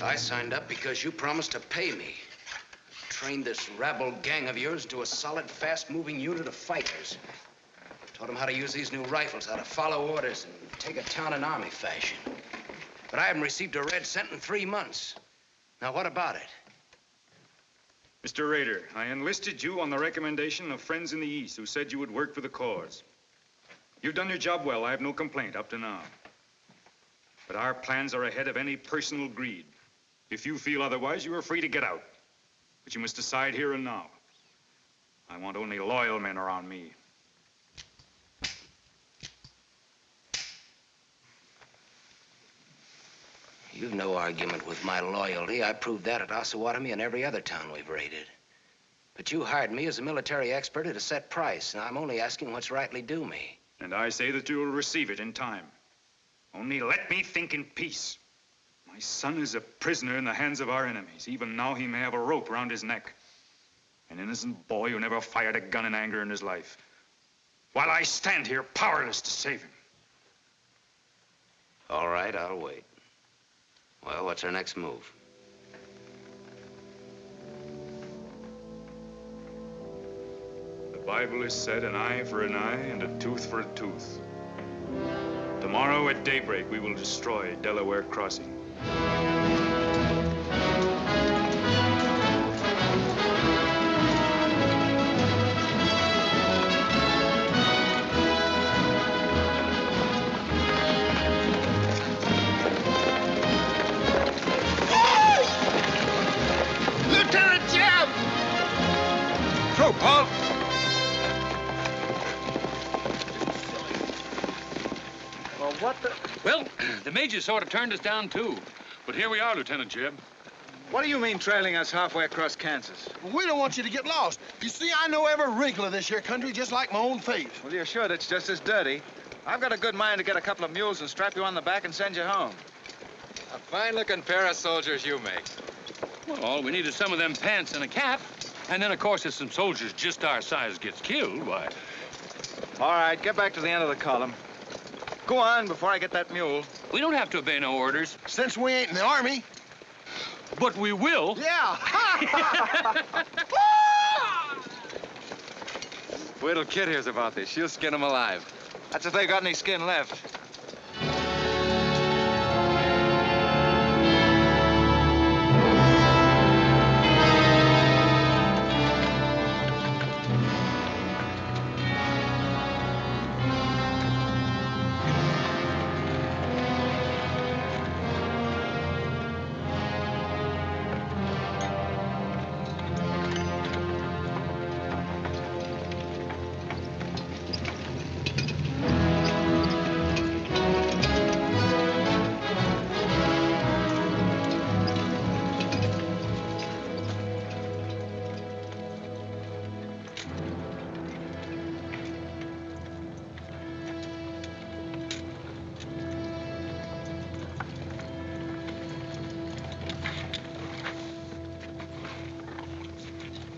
I signed up because you promised to pay me. Trained this rabble gang of yours into a solid, fast-moving unit of fighters. Taught them how to use these new rifles, how to follow orders, and take a town in army fashion. But I haven't received a red cent in 3 months. Now, what about it? Mr. Rader, I enlisted you on the recommendation of friends in the East who said you would work for the cause. You've done your job well. I have no complaint up to now. But our plans are ahead of any personal greed. If you feel otherwise, you are free to get out. But you must decide here and now. I want only loyal men around me. You've no argument with my loyalty. I proved that at Osawatomie and every other town we've raided. But you hired me as a military expert at a set price, and I'm only asking what's rightly due me. And I say that you will receive it in time. Only let me think in peace. My son is a prisoner in the hands of our enemies. Even now, he may have a rope around his neck. An innocent boy who never fired a gun in anger in his life. While I stand here powerless to save him. All right, I'll wait. Well, what's our next move? The Bible has said an eye for an eye and a tooth for a tooth. Tomorrow at daybreak, we will destroy Delaware Crossing. what the... Well, the major sort of turned us down, too. But here we are, Lieutenant Jeb. What do you mean trailing us halfway across Kansas? We don't want you to get lost. You see, I know every wrinkle of this here country just like my own face. Well, you're sure it's just as dirty? I've got a good mind to get a couple of mules and strap you on the back and send you home. A fine-looking pair of soldiers you make. Well, all we need is some of them pants and a cap. And then, of course, if some soldiers just our size gets killed, why... All right, get back to the end of the column. Go on before I get that mule. We don't have to obey no orders. Since we ain't in the Army. But we will. Yeah. Wait till Kid hears about this. She'll skin him alive. That's if they got any skin left.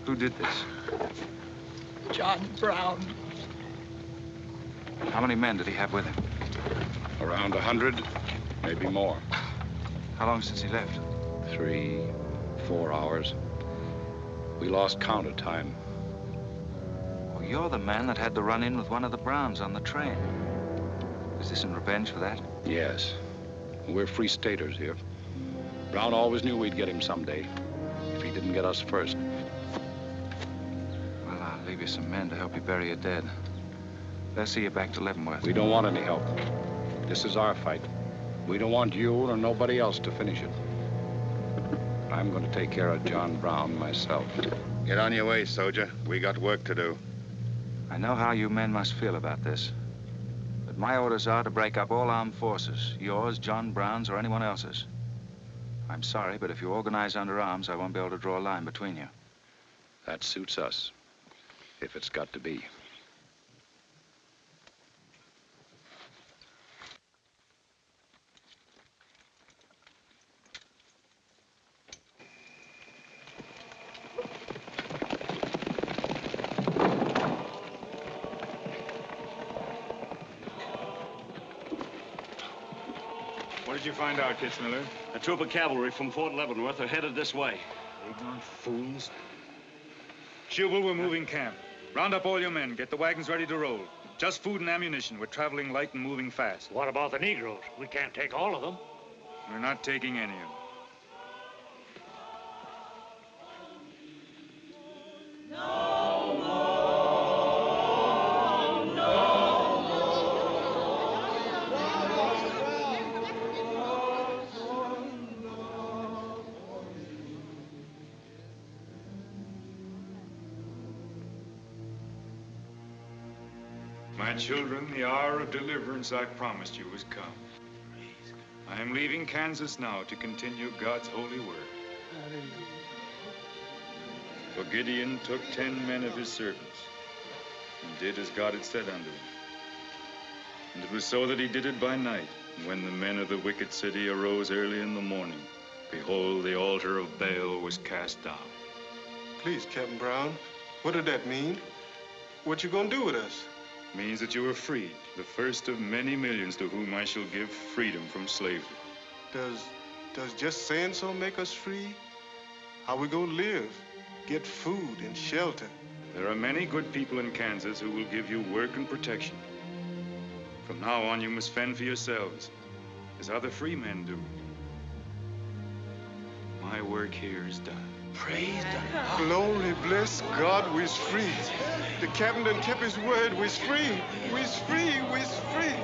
Who did this? John Brown. How many men did he have with him? Around 100, maybe more. How long since he left? 3, 4 hours. We lost count of time. Well, you're the man that had the run-in with one of the Browns on the train. Is this in revenge for that? Yes. We're free staters here. Brown always knew we'd get him someday, if he didn't get us first. Well, I'll leave you some men to help you bury your dead. They'll see you back to Leavenworth. We don't want any help. This is our fight. We don't want you or nobody else to finish it. I'm going to take care of John Brown myself. Get on your way, soldier. We got work to do. I know how you men must feel about this. But my orders are to break up all armed forces. Yours, John Brown's, or anyone else's. I'm sorry, but if you organize under arms, I won't be able to draw a line between you. That suits us, if it's got to be. What did you find out, Kitzmiller? A troop of cavalry from Fort Leavenworth are headed this way. Ignorant fools. Jubal, we're moving camp. Round up all your men. Get the wagons ready to roll. Just food and ammunition. We're traveling light and moving fast. What about the Negroes? We can't take all of them. We're not taking any of them. My children, the hour of deliverance I promised you has come. I am leaving Kansas now to continue God's holy work. For Gideon took 10 men of his servants and did as God had said unto him. And it was so that he did it by night. And when the men of the wicked city arose early in the morning, behold, the altar of Baal was cast down. Please, Captain Brown, what did that mean? What you gonna do with us? Means that you are freed, the first of many millions to whom I shall give freedom from slavery. Does just saying so make us free? How we gonna live? Get food and shelter? There are many good people in Kansas who will give you work and protection. From now on, you must fend for yourselves, as other free men do. My work here is done. Praise the glory, bless God, we's free. The captain done kept his word, we's free. We's free, we's free.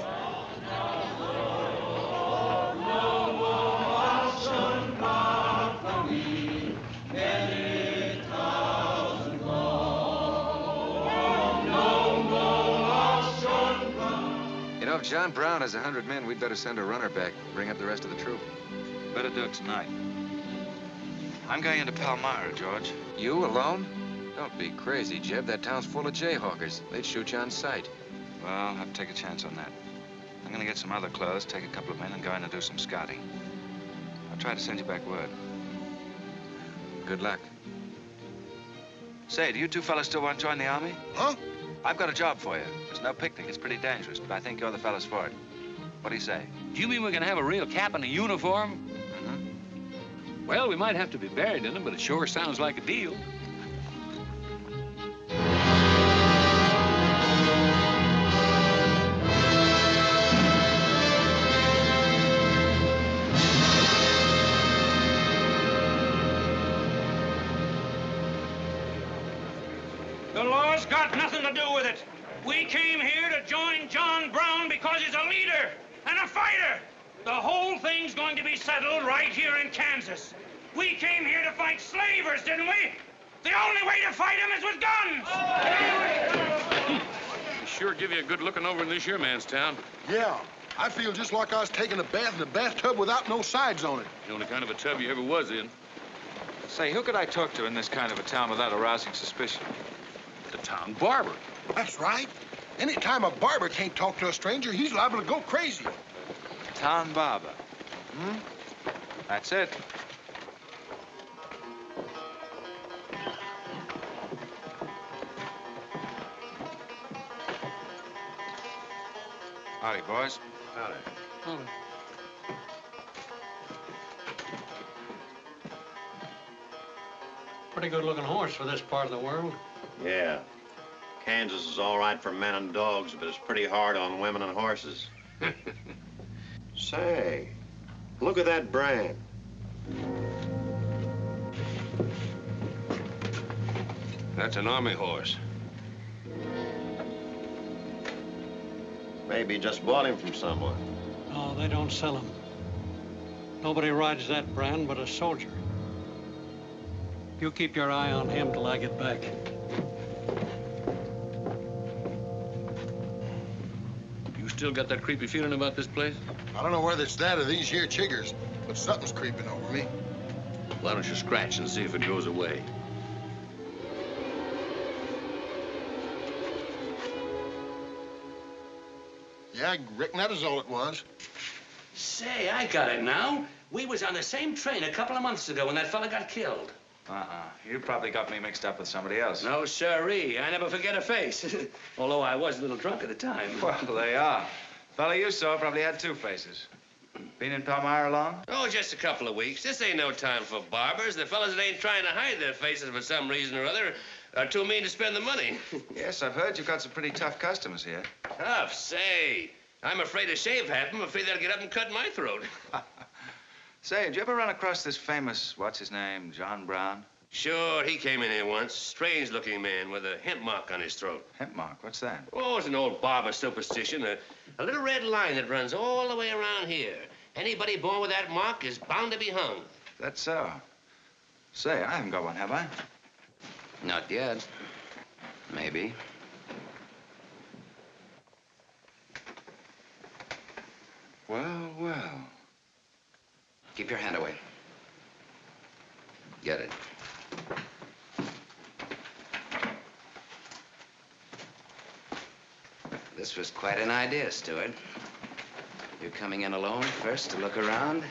You know, if John Brown has 100 men, we'd better send a runner back, bring up the rest of the troop. Better do it tonight. I'm going into Palmyra, George. You alone? Don't be crazy, Jeb. That town's full of jayhawkers. They'd shoot you on sight. Well, I'll have to take a chance on that. I'm going to get some other clothes, take a couple of men, and go in and do some scouting. I'll try to send you back word. Good luck. Say, do you two fellas still want to join the Army? Huh? I've got a job for you. It's no picnic. It's pretty dangerous, but I think you're the fellas for it. What do you say? Do you mean we're gonna have a real cap and a uniform? Mm-hmm. Well, we might have to be buried in them, but it sure sounds like a deal. The law's got nothing to do with it. We came here to join John Brown because he's a leader and a fighter. The whole thing's going to be settled right here in Kansas. We came here to fight slavers, didn't we? The only way to fight them is with guns. They sure give you a good looking over in this here man's town. Yeah, I feel just like I was taking a bath in a bathtub without no sides on it. The only kind of a tub you ever was in. Say, who could I talk to in this kind of a town without arousing suspicion? The town barber. That's right. Anytime a barber can't talk to a stranger, he's liable to go crazy. Town barber. Hmm? That's it. Howdy, boys. Howdy. Pretty good-looking horse for this part of the world. Yeah. Kansas is all right for men and dogs, but it's pretty hard on women and horses. Say, look at that brand. That's an army horse. Maybe just bought him from someone. No, they don't sell them. Nobody rides that brand but a soldier. You keep your eye on him till I get back. You still got that creepy feeling about this place? I don't know whether it's that or these here chiggers, but something's creeping over me. Why don't you scratch and see if it goes away? Yeah, I reckon that is all it was. Say, I got it now. We was on the same train a couple of months ago when that fella got killed. You probably got me mixed up with somebody else. No, sirree. I never forget a face. Although I was a little drunk at the time. Well, they are. Fella you saw probably had two faces. Been in Palmyra long? Oh, just a couple of weeks. This ain't no time for barbers. The fellas that ain't trying to hide their faces for some reason or other are too mean to spend the money. Yes, I've heard you've got some pretty tough customers here. Tough, say. I'm afraid to shave half of them. I'm afraid they'll get up and cut my throat. Say, did you ever run across this famous, what's his name, John Brown? Sure, he came in here once. Strange-looking man with a hemp mark on his throat. Hemp mark? What's that? Oh, it's an old barber superstition. A little red line that runs all the way around here. Anybody born with that mark is bound to be hung. That's so. Say, I haven't got one, have I? Not yet. Maybe. Well, well. Keep your hand away. Get it. This was quite an idea, Stuart. You're coming in alone first to look around?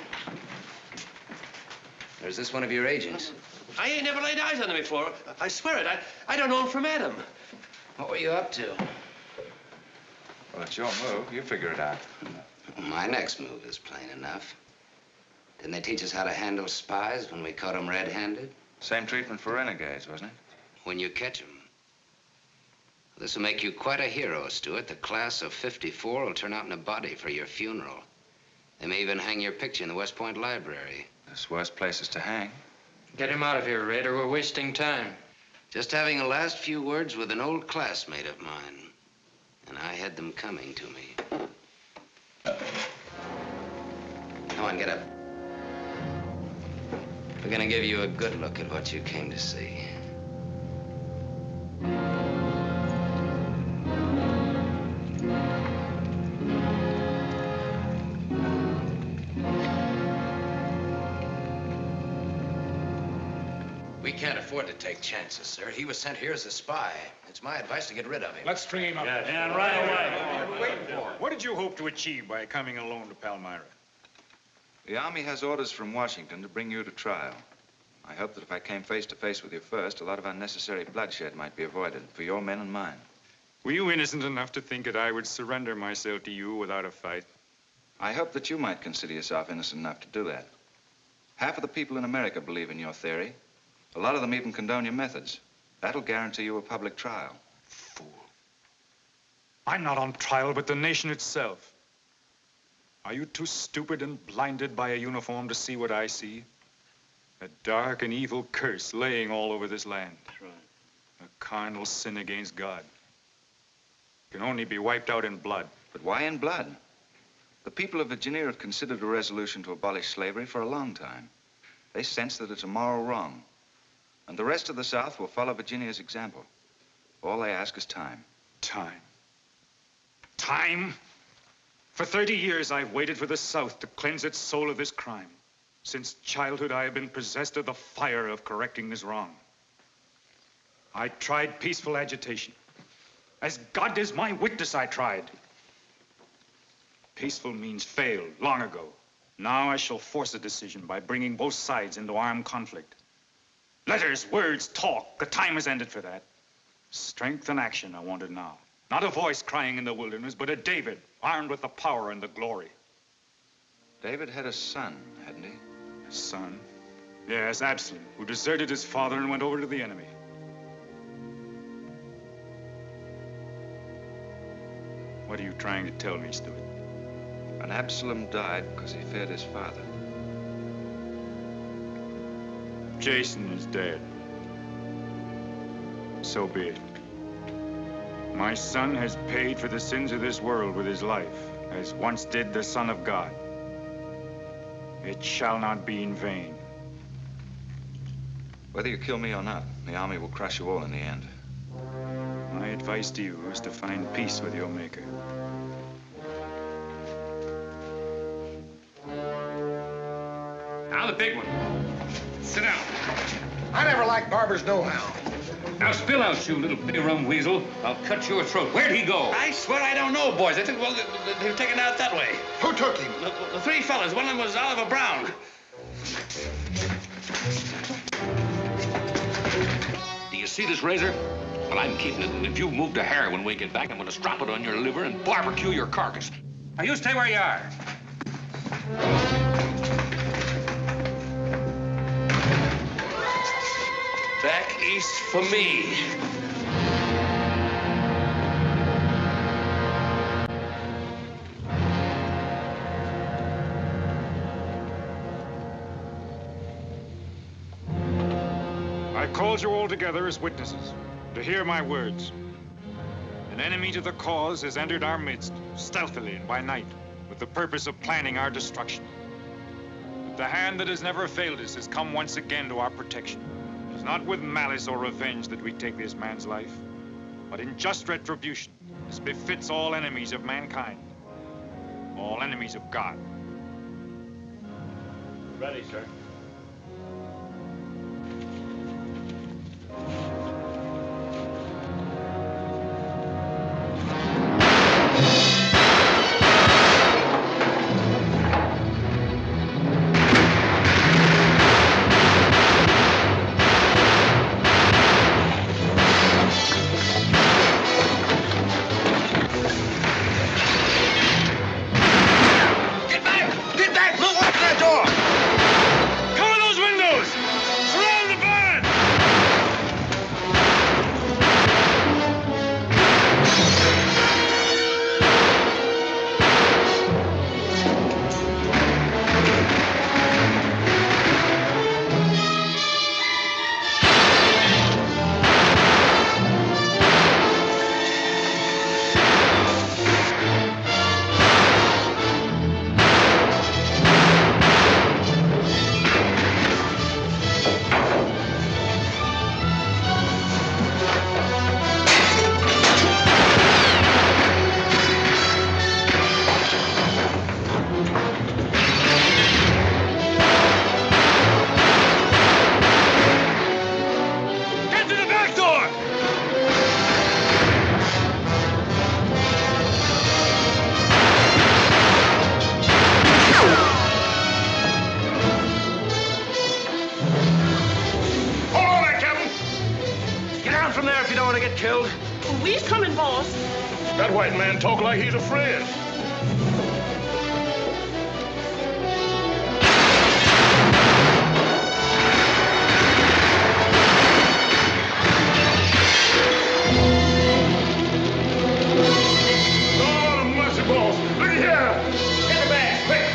Or is this one of your agents? I ain't never laid eyes on him before. I swear it. I don't know him from Adam. What were you up to? Well, it's your move. You figure it out. My next move is plain enough. Didn't they teach us how to handle spies when we caught them red-handed? Same treatment for renegades, wasn't it? When you catch them. This will make you quite a hero, Stuart. The class of '54 will turn out in a body for your funeral. They may even hang your picture in the West Point Library. There's worse places to hang. Get him out of here, Red, or we're wasting time. Just having a last few words with an old classmate of mine. And I had them coming to me. Come on, get up. We're gonna give you a good look at what you came to see. can't afford to take chances, sir. He was sent here as a spy. It's my advice to get rid of him. Let's stream up. Yes. And right away. What did you hope to achieve by coming alone to Palmyra? The Army has orders from Washington to bring you to trial. I hope that if I came face to face with you first, a lot of unnecessary bloodshed might be avoided for your men and mine. Were you innocent enough to think that I would surrender myself to you without a fight? I hope that you might consider yourself innocent enough to do that. Half of the people in America believe in your theory. A lot of them even condone your methods. That'll guarantee you a public trial. Fool. I'm not on trial, but the nation itself. Are you too stupid and blinded by a uniform to see what I see? A dark and evil curse laying all over this land. That's right. A carnal sin against God. Can only be wiped out in blood. But why in blood? The people of Virginia have considered a resolution to abolish slavery for a long time. They sense that it's a moral wrong. And the rest of the South will follow Virginia's example. All they ask is time. Time? Time? For 30 years, I've waited for the South to cleanse its soul of this crime. Since childhood, I have been possessed of the fire of correcting this wrong. I tried peaceful agitation. As God is my witness, I tried. Peaceful means failed long ago. Now I shall force a decision by bringing both sides into armed conflict. Letters, words, talk. The time has ended for that. Strength and action I wanted now. Not a voice crying in the wilderness, but a David armed with the power and the glory. David had a son, hadn't he? Son? Yes, Absalom, who deserted his father and went over to the enemy. What are you trying to tell me, Stuart? And Absalom died because he feared his father. Jason is dead. So be it. My son has paid for the sins of this world with his life, as once did the Son of God. It shall not be in vain. Whether you kill me or not, the Army will crush you all in the end. My advice to you is to find peace with your Maker. Now the big one. Sit down. I never liked barbers nohow. Now spill out, you little bitty rum weasel. I'll cut your throat. Where'd he go? I swear I don't know, boys. I think, well, they were taken out that way. Who took him? The three fellas. One of them was Oliver Brown. Do you see this razor? Well, I'm keeping it, and if you move a hair when we get back, I'm going to strap it on your liver and barbecue your carcass. Now, you stay where you are. Back east for me. I called you all together as witnesses to hear my words. An enemy to the cause has entered our midst, stealthily and by night, with the purpose of planning our destruction. But the hand that has never failed us has come once again to our protection. It is not with malice or revenge that we take this man's life, but in just retribution, as befits all enemies of mankind, all enemies of God. Ready, sir. Get back! Move! Open that door! white man talk like he's a friend. Oh, mercy balls. Look at here. Get the bag, quick.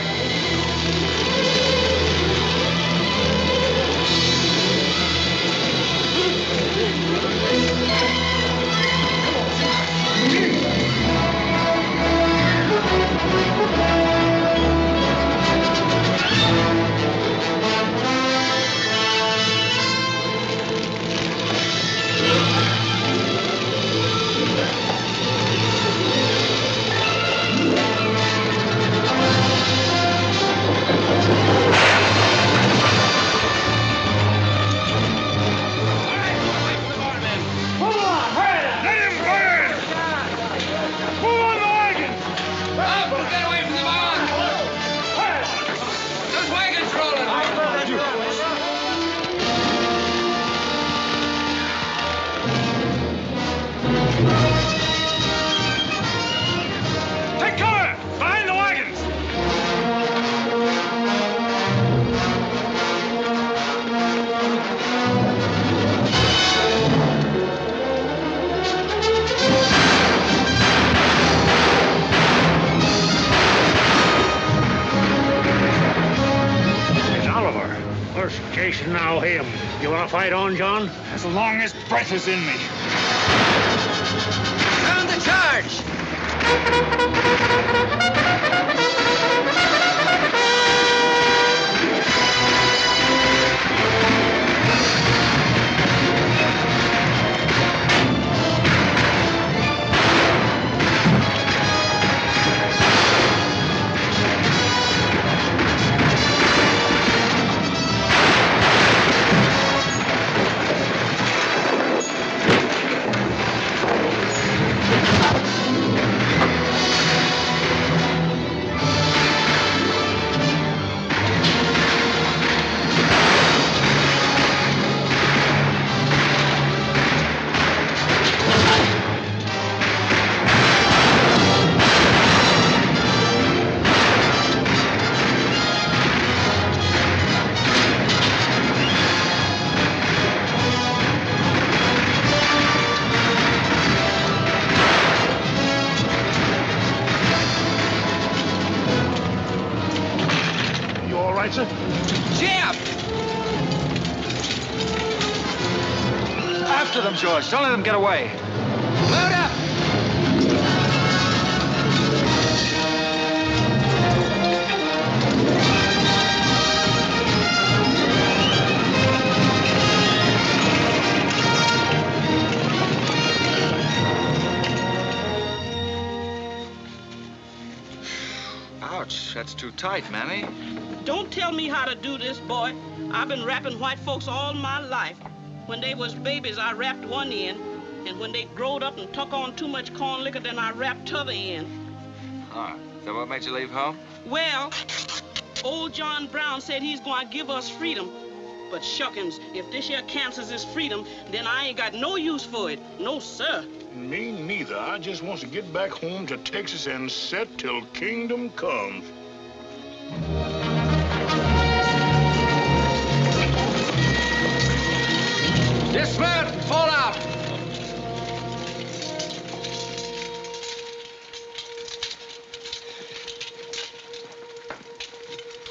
Jason, now him. You want to fight on, John? As long as breath is in me. Sound the charge! Jeb! After them, George. Don't let them get away. Load up! Ouch, that's too tight, Mammy. Don't tell me how to do this, boy. I've been wrapping white folks all my life. When they was babies, I wrapped one end, and when they growed up and took on too much corn liquor, then I wrapped t'other end. Ah, so what made you leave home? Well, old John Brown said he's going to give us freedom. But shuckins, if this here Kansas is freedom, then I ain't got no use for it. No, sir. Me neither. I just want to get back home to Texas and set till kingdom comes. Dismount! Fall out!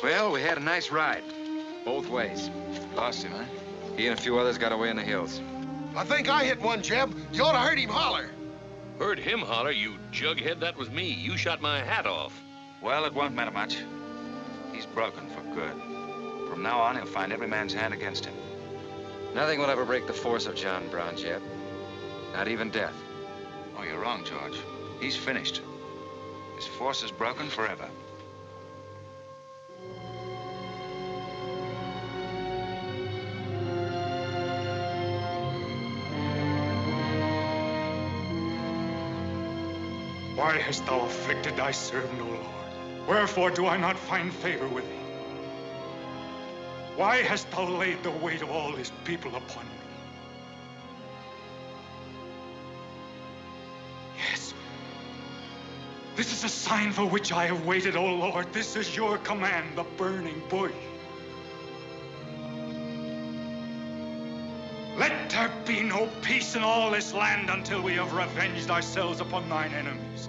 Well, we had a nice ride. Both ways. Lost him, huh? He and a few others got away in the hills. I think I hit one, Jeb. You ought to heard him holler. Heard him holler, you jughead? That was me. You shot my hat off. Well, it won't matter much. He's broken for good. From now on, he'll find every man's hand against him. Nothing will ever break the force of John Brown, Jeb. Not even death. Oh, you're wrong, George. He's finished. His force is broken forever. Why hast thou afflicted thy servant, O Lord? Wherefore do I not find favor with thee? Why hast thou laid the weight of all this people upon me? Yes, This is a sign for which I have waited, O Lord. This is your command, the burning bush. Let there be no peace in all this land until we have revenged ourselves upon thine enemies.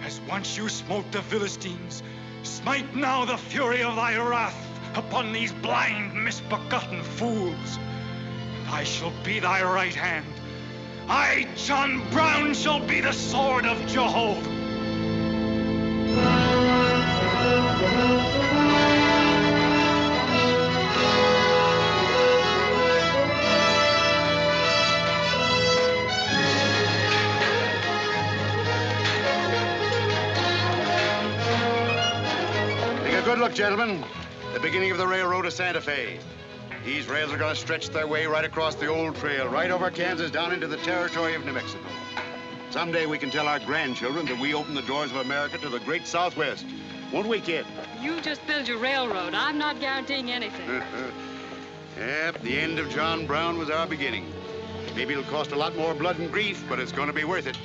As once you smote the Philistines, smite now the fury of thy wrath upon these blind, misbegotten fools. And I shall be thy right hand. I, John Brown, shall be the sword of Jehovah. Take a good look, gentlemen. The beginning of the railroad to Santa Fe. These rails are going to stretch their way right across the old trail, right over Kansas, down into the territory of New Mexico. Someday we can tell our grandchildren that we opened the doors of America to the great Southwest. Won't we, kid? You just build your railroad. I'm not guaranteeing anything. Yep, the end of John Brown was our beginning. Maybe it'll cost a lot more blood and grief, but it's going to be worth it.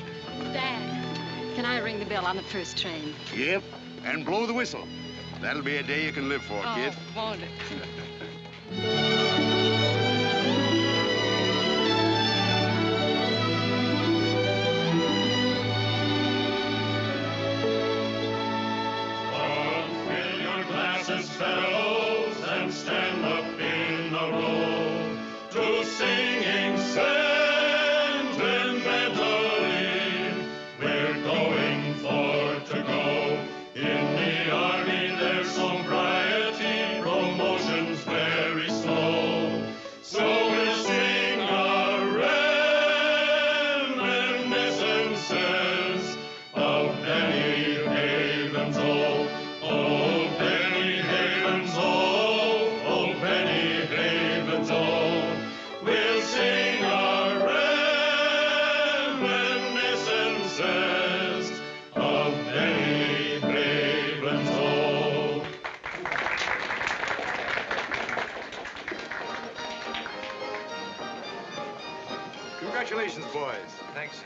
Dad, can I ring the bell on the first train? Yep, and blow the whistle. That'll be a day you can live for, kid. Oh, won't it? Fill your glasses, fellows, and stand up in a row to singing sentimentally. We're going for to go. In the army there's sobriety, promotion's very slow. So we'll sing our reminiscences of Benny Haven's old. Oh, Benny Haven's old. Oh, Benny Haven's old. We'll sing our reminiscences of Benny Haven's old. Congratulations, boys. Thanks, sir.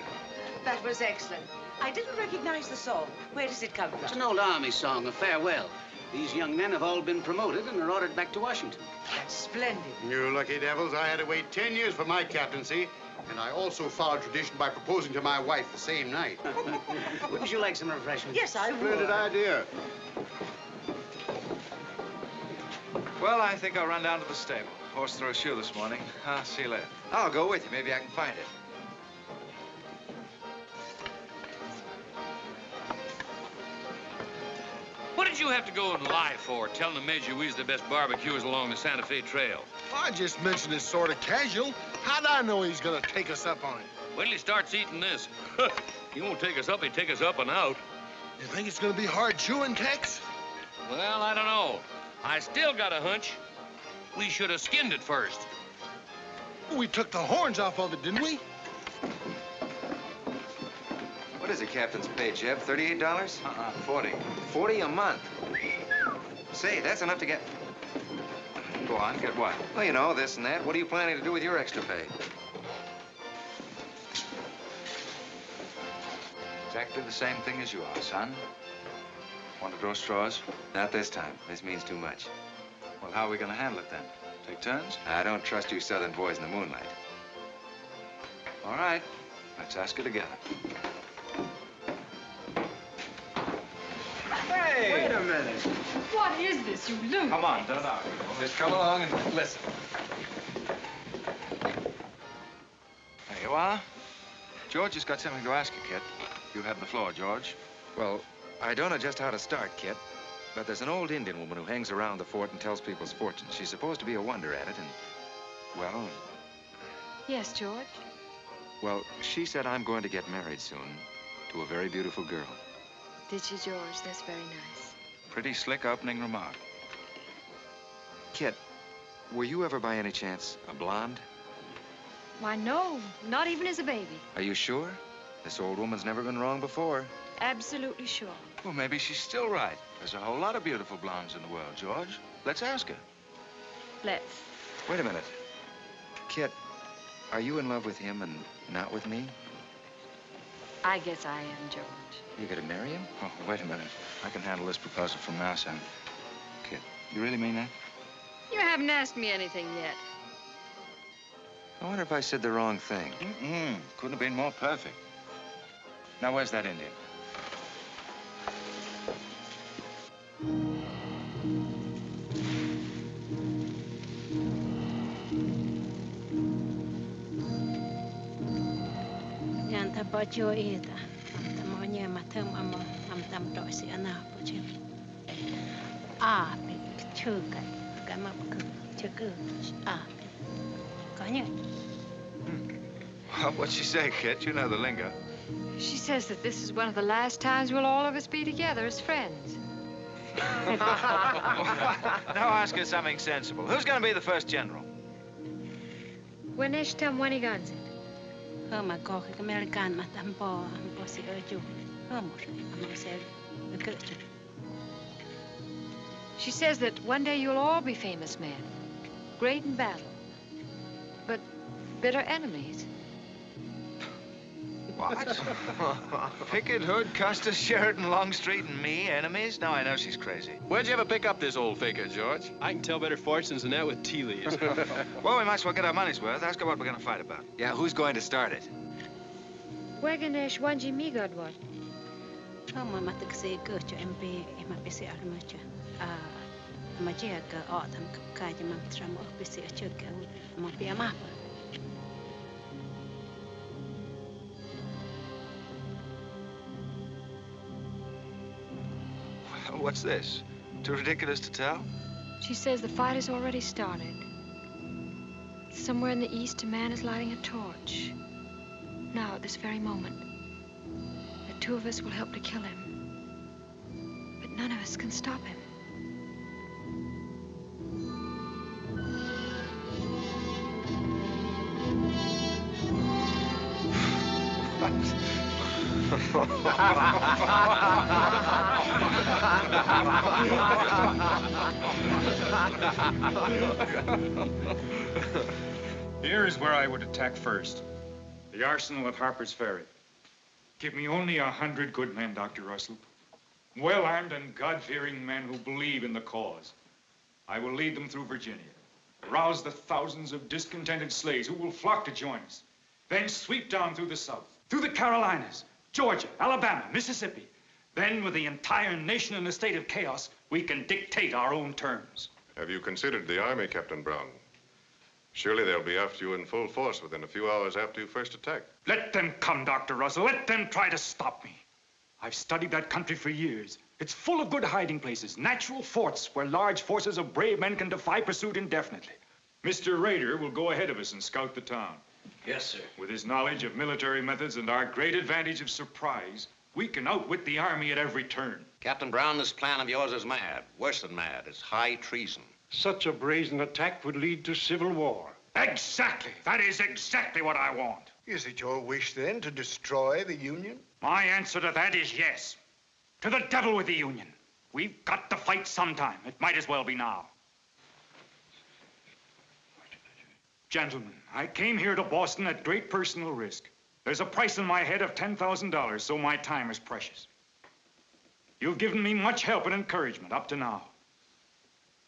That was excellent. I didn't recognize the song. Where does it come from? It's an old army song, a farewell. These young men have all been promoted and are ordered back to Washington. That's splendid. You lucky devils, I had to wait 10 years for my captaincy, and I also followed tradition by proposing to my wife the same night. Wouldn't you like some refreshment? Yes, I would. Splendid idea. Well, I think I'll run down to the stable. Horse threw a shoe this morning. I'll see you later. I'll go with you. Maybe I can find it. What did you have to go and lie for, telling the Major we was the best barbecuers along the Santa Fe Trail? I just mentioned it sort of casual. How'd I know he's gonna take us up on it? Wait till he starts eating this. He won't take us up, he'll take us up and out. You think it's gonna be hard chewing, Tex? Well, I don't know. I still got a hunch. We should have skinned it first. We took the horns off of it, didn't we? What is the captain's pay, Jeb? $38? 40. 40 a month. Say, that's enough to get... Go on, get what? Well, you know, this and that. What are you planning to do with your extra pay? Exactly the same thing as you are, son. Want to draw straws? Not this time. This means too much. Well, how are we going to handle it then? Take turns? I don't trust you southern boys in the moonlight. All right. Let's ask her together. Hey! Wait a minute. What is this, you loon? Come on, don't argue. Just come along and listen. There you are. George has got something to ask you, kid. You have the floor, George. Well, I don't know just how to start, Kit, but there's an old Indian woman who hangs around the fort and tells people's fortunes. She's supposed to be a wonder at it, and, well, Yes, George. well, she said I'm going to get married soon to a very beautiful girl. Did she, George? That's very nice. Pretty slick opening remark. Kit, were you ever by any chance a blonde? Why, no. Not even as a baby. Are you sure? This old woman's never been wrong before. Absolutely sure. Well, maybe she's still right. There's a whole lot of beautiful blondes in the world, George. Let's ask her. Let's. Wait a minute. Kit, are you in love with him and not with me? I guess I am, George. You gonna marry him? Oh, wait a minute. I can handle this proposal from now, son. Kid, you really mean that? You haven't asked me anything yet. I wonder if I said the wrong thing. Couldn't have been more perfect. Now, where's that Indian? What'd she say, kid? You know the lingo. She says that this is one of the last times we'll all of us be together as friends. Now ask her something sensible. Who's gonna be the first general? Winesh tam waniganzit. She says that one day you'll all be famous men, great in battle, but bitter enemies. What? Pickett, Hood, Custer, Sheridan, Longstreet, and me, enemies? Now I know she's crazy. Where'd you ever pick up this old faker, George? I can tell better fortunes than that with tea leaves. Well, we might as well get our money's worth. Ask her what we're gonna fight about. Yeah, who's going to start it? Weganesh wanji migodwat. What's this? Too ridiculous to tell? She says the fight has already started. Somewhere in the east, a man is lighting a torch. Now, at this very moment. The two of us will help to kill him. But none of us can stop him. Here is where I would attack first. The arsenal at Harper's Ferry. Give me only 100 good men, Dr. Russell. Well-armed and God-fearing men who believe in the cause. I will lead them through Virginia. Rouse the thousands of discontented slaves who will flock to join us. Then sweep down through the South, through the Carolinas, Georgia, Alabama, Mississippi. Then, with the entire nation in a state of chaos, we can dictate our own terms. Have you considered the Army, Captain Brown? Surely they'll be after you in full force within a few hours after you first attack. Let them come, Dr. Russell. Let them try to stop me. I've studied that country for years. It's full of good hiding places, natural forts where large forces of brave men can defy pursuit indefinitely. Mr. Rader will go ahead of us and scout the town. Yes, sir. With his knowledge of military methods and our great advantage of surprise, we can outwit the Army at every turn. Captain Brown, this plan of yours is mad. Worse than mad. It's high treason. Such a brazen attack would lead to civil war. Exactly. That is exactly what I want. Is it your wish, then, to destroy the Union? My answer to that is yes. To the devil with the Union. We've got to fight sometime. It might as well be now. Gentlemen, I came here to Boston at great personal risk. There's a price on my head of $10,000, so my time is precious. You've given me much help and encouragement up to now.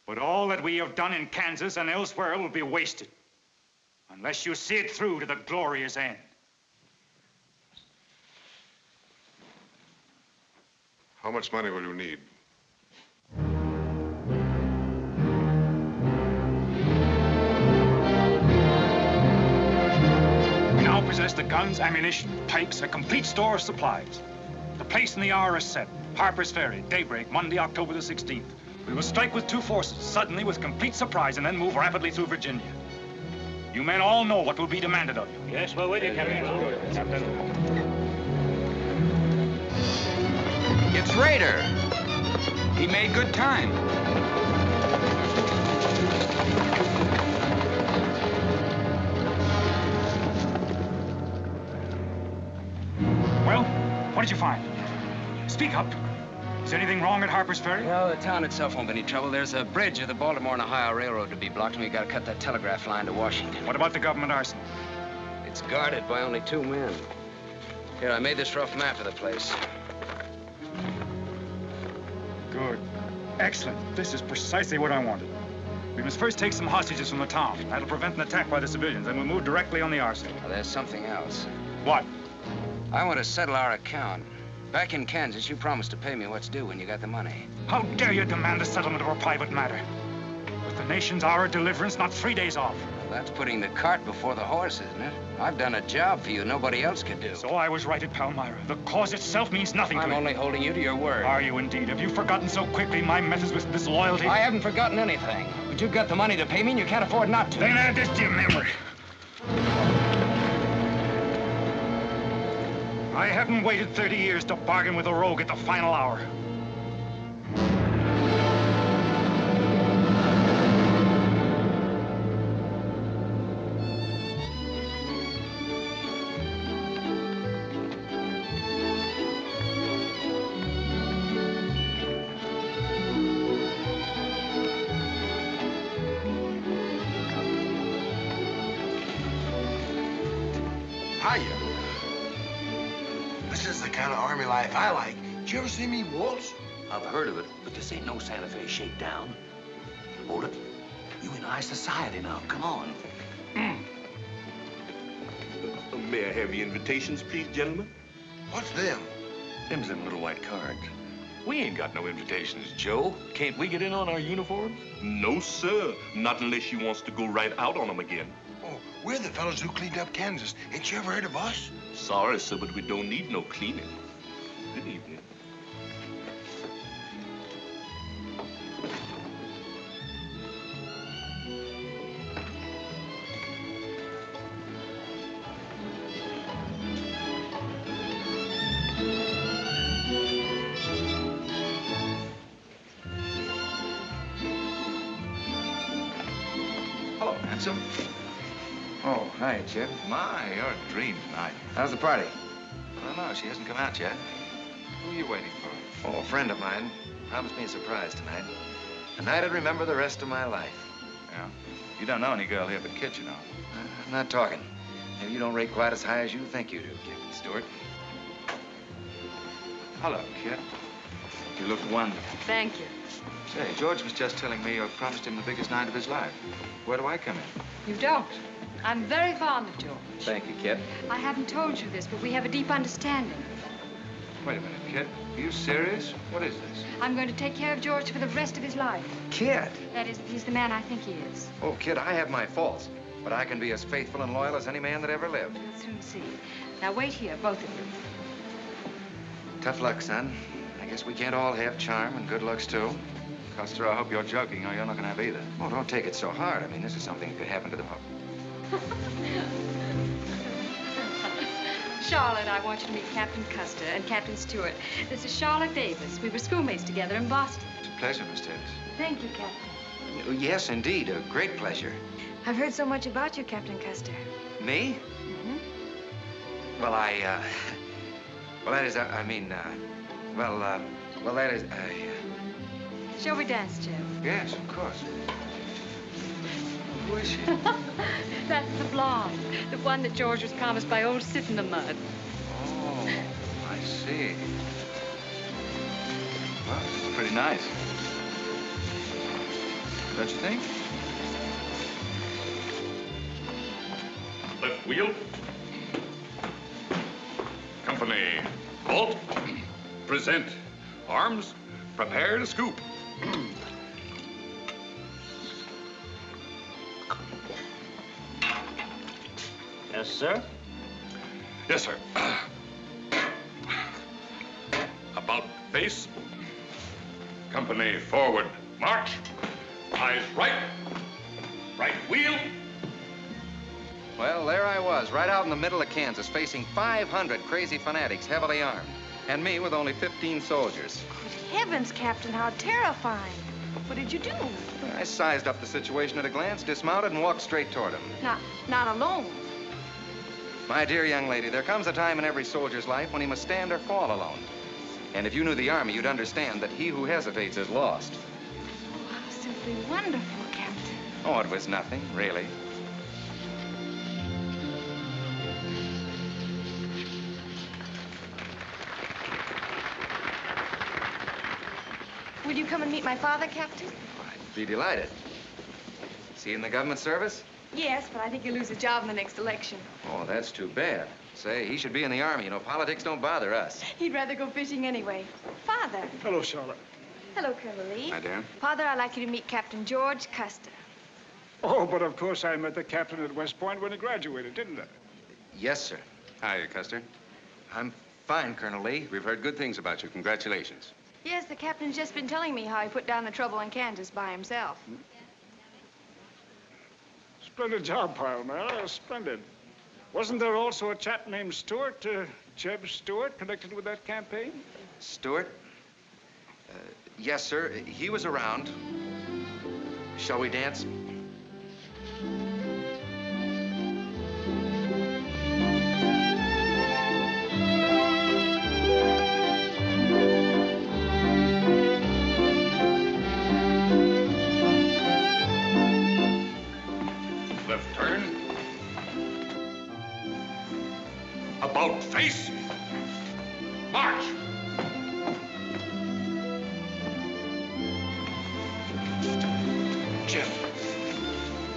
But all that we have done in Kansas and elsewhere will be wasted unless you see it through to the glorious end. How much money will you need? We now possess the guns, ammunition, tanks, a complete store of supplies. The place and the hour is set. Harper's Ferry, daybreak, Monday, October the 16th. We will strike with two forces, suddenly with complete surprise, and then move rapidly through Virginia. You men all know what will be demanded of you. Yes, we're with you, Captain. It's Rader. He made good time. Well, what did you find? Speak up. Is anything wrong at Harper's Ferry? No, the town itself won't be any trouble. There's a bridge of the Baltimore and Ohio Railroad to be blocked, and we've got to cut that telegraph line to Washington. What about the government arsenal? It's guarded by only 2 men. Here, I made this rough map of the place. Good. Excellent. This is precisely what I wanted. We must first take some hostages from the town. That'll prevent an attack by the civilians, and we'll move directly on the arsenal. Well, there's something else. What? I want to settle our account. Back in Kansas, you promised to pay me what's due when you got the money. How dare you demand the settlement of a private matter? With the nation's hour of deliverance, not 3 days off. Well, that's putting the cart before the horse, isn't it? I've done a job for you nobody else could do. So I was right at Palmyra. The cause itself means nothing to me. I'm only holding you to your word. Are you indeed? Have you forgotten so quickly my methods with disloyalty? I haven't forgotten anything. But you've got the money to pay me and you can't afford not to. Then add this to your memory. I haven't waited 30 years to bargain with a rogue at the final hour. Hiya. This is the kind of army life I like. Did you ever see me waltz? I've heard of it, but this ain't no Santa Fe shakedown. Hold it. You in high society now. Come on. May I have your invitations, please, gentlemen? What's them? Them's them little white cards. We ain't got no invitations, Joe. Can't we get in on our uniforms? No, sir. Not unless you wants to go right out on them again. Oh, we're the fellows who cleaned up Kansas. Ain't you ever heard of us? Sorry, sir, but we don't need no cleaning. Good evening. Hello, handsome. Oh, hi, Chip. My, you're a dream tonight. How's the party? I don't know. She hasn't come out yet. Who are you waiting for? Oh, a friend of mine promised me a surprise tonight. A night I'd remember the rest of my life. Yeah? You don't know any girl here but Kit, you know. I'm not talking. Maybe you don't rate quite as high as you think you do, Captain Stuart. Hello, Kit. You look wonderful. Thank you. Say, George was just telling me you promised him the biggest night of his life. Where do I come in? You don't. I'm very fond of George. Thank you, Kit. I haven't told you this, but we have a deep understanding. Wait a minute, Kit. Are you serious? What is this? I'm going to take care of George for the rest of his life. Kit! That is, if he's the man I think he is. Oh, Kit, I have my faults, but I can be as faithful and loyal as any man that ever lived. We'll soon see. Now, wait here, both of you. Tough luck, son. I guess we can't all have charm and good looks, too. Custer, I hope you're joking, or you're not going to have either. Oh, don't take it so hard. I mean, this is something that could happen to the public. Charlotte, I want you to meet Captain Custer and Captain Stuart. This is Charlotte Davis. We were schoolmates together in Boston. It's a pleasure, Miss Davis. Thank you, Captain. Oh, yes, indeed. A great pleasure. I've heard so much about you, Captain Custer. Me? Mm-hmm. Well, well, that is, well, that is, Shall we dance, Jeb? Yes, of course. Who is she? That's the blonde. The one that George was promised by old Sit in the Mud. Oh, I see. Well, it's pretty nice. Don't you think? Left wheel. Company, halt. Present. Arms, prepare to scoop. Yes, sir. Yes, sir. About face. Company, forward. March. Eyes right. Right wheel. Well, there I was, right out in the middle of Kansas, facing 500 crazy fanatics, heavily armed. And me with only 15 soldiers. Good heavens, Captain, how terrifying. What did you do? I sized up the situation at a glance, dismounted, and walked straight toward him. Not alone. My dear young lady, there comes a time in every soldier's life when he must stand or fall alone. And if you knew the Army, you'd understand that he who hesitates is lost. Oh, how simply wonderful, Captain. Oh, it was nothing, really. Will you come and meet my father, Captain? I'd be delighted. Is he in the government service? Yes, but I think he'll lose his job in the next election. Oh, that's too bad. Say, he should be in the Army. You know, politics don't bother us. He'd rather go fishing anyway. Father. Hello, Charlotte. Hello, Colonel Lee. Hi, dear. Father, I'd like you to meet Captain George Custer. Oh, but of course I met the captain at West Point when he graduated, didn't I? Yes, sir. Hi, Custer. I'm fine, Colonel Lee. We've heard good things about you. Congratulations. Yes, the captain's just been telling me how he put down the trouble in Kansas by himself. Splendid job, pile, man. Splendid. Wasn't there also a chap named Stuart, Jeb Stuart, connected with that campaign? Stuart? Yes, sir. He was around. Shall we dance? Left turn. About face. March. Jeff,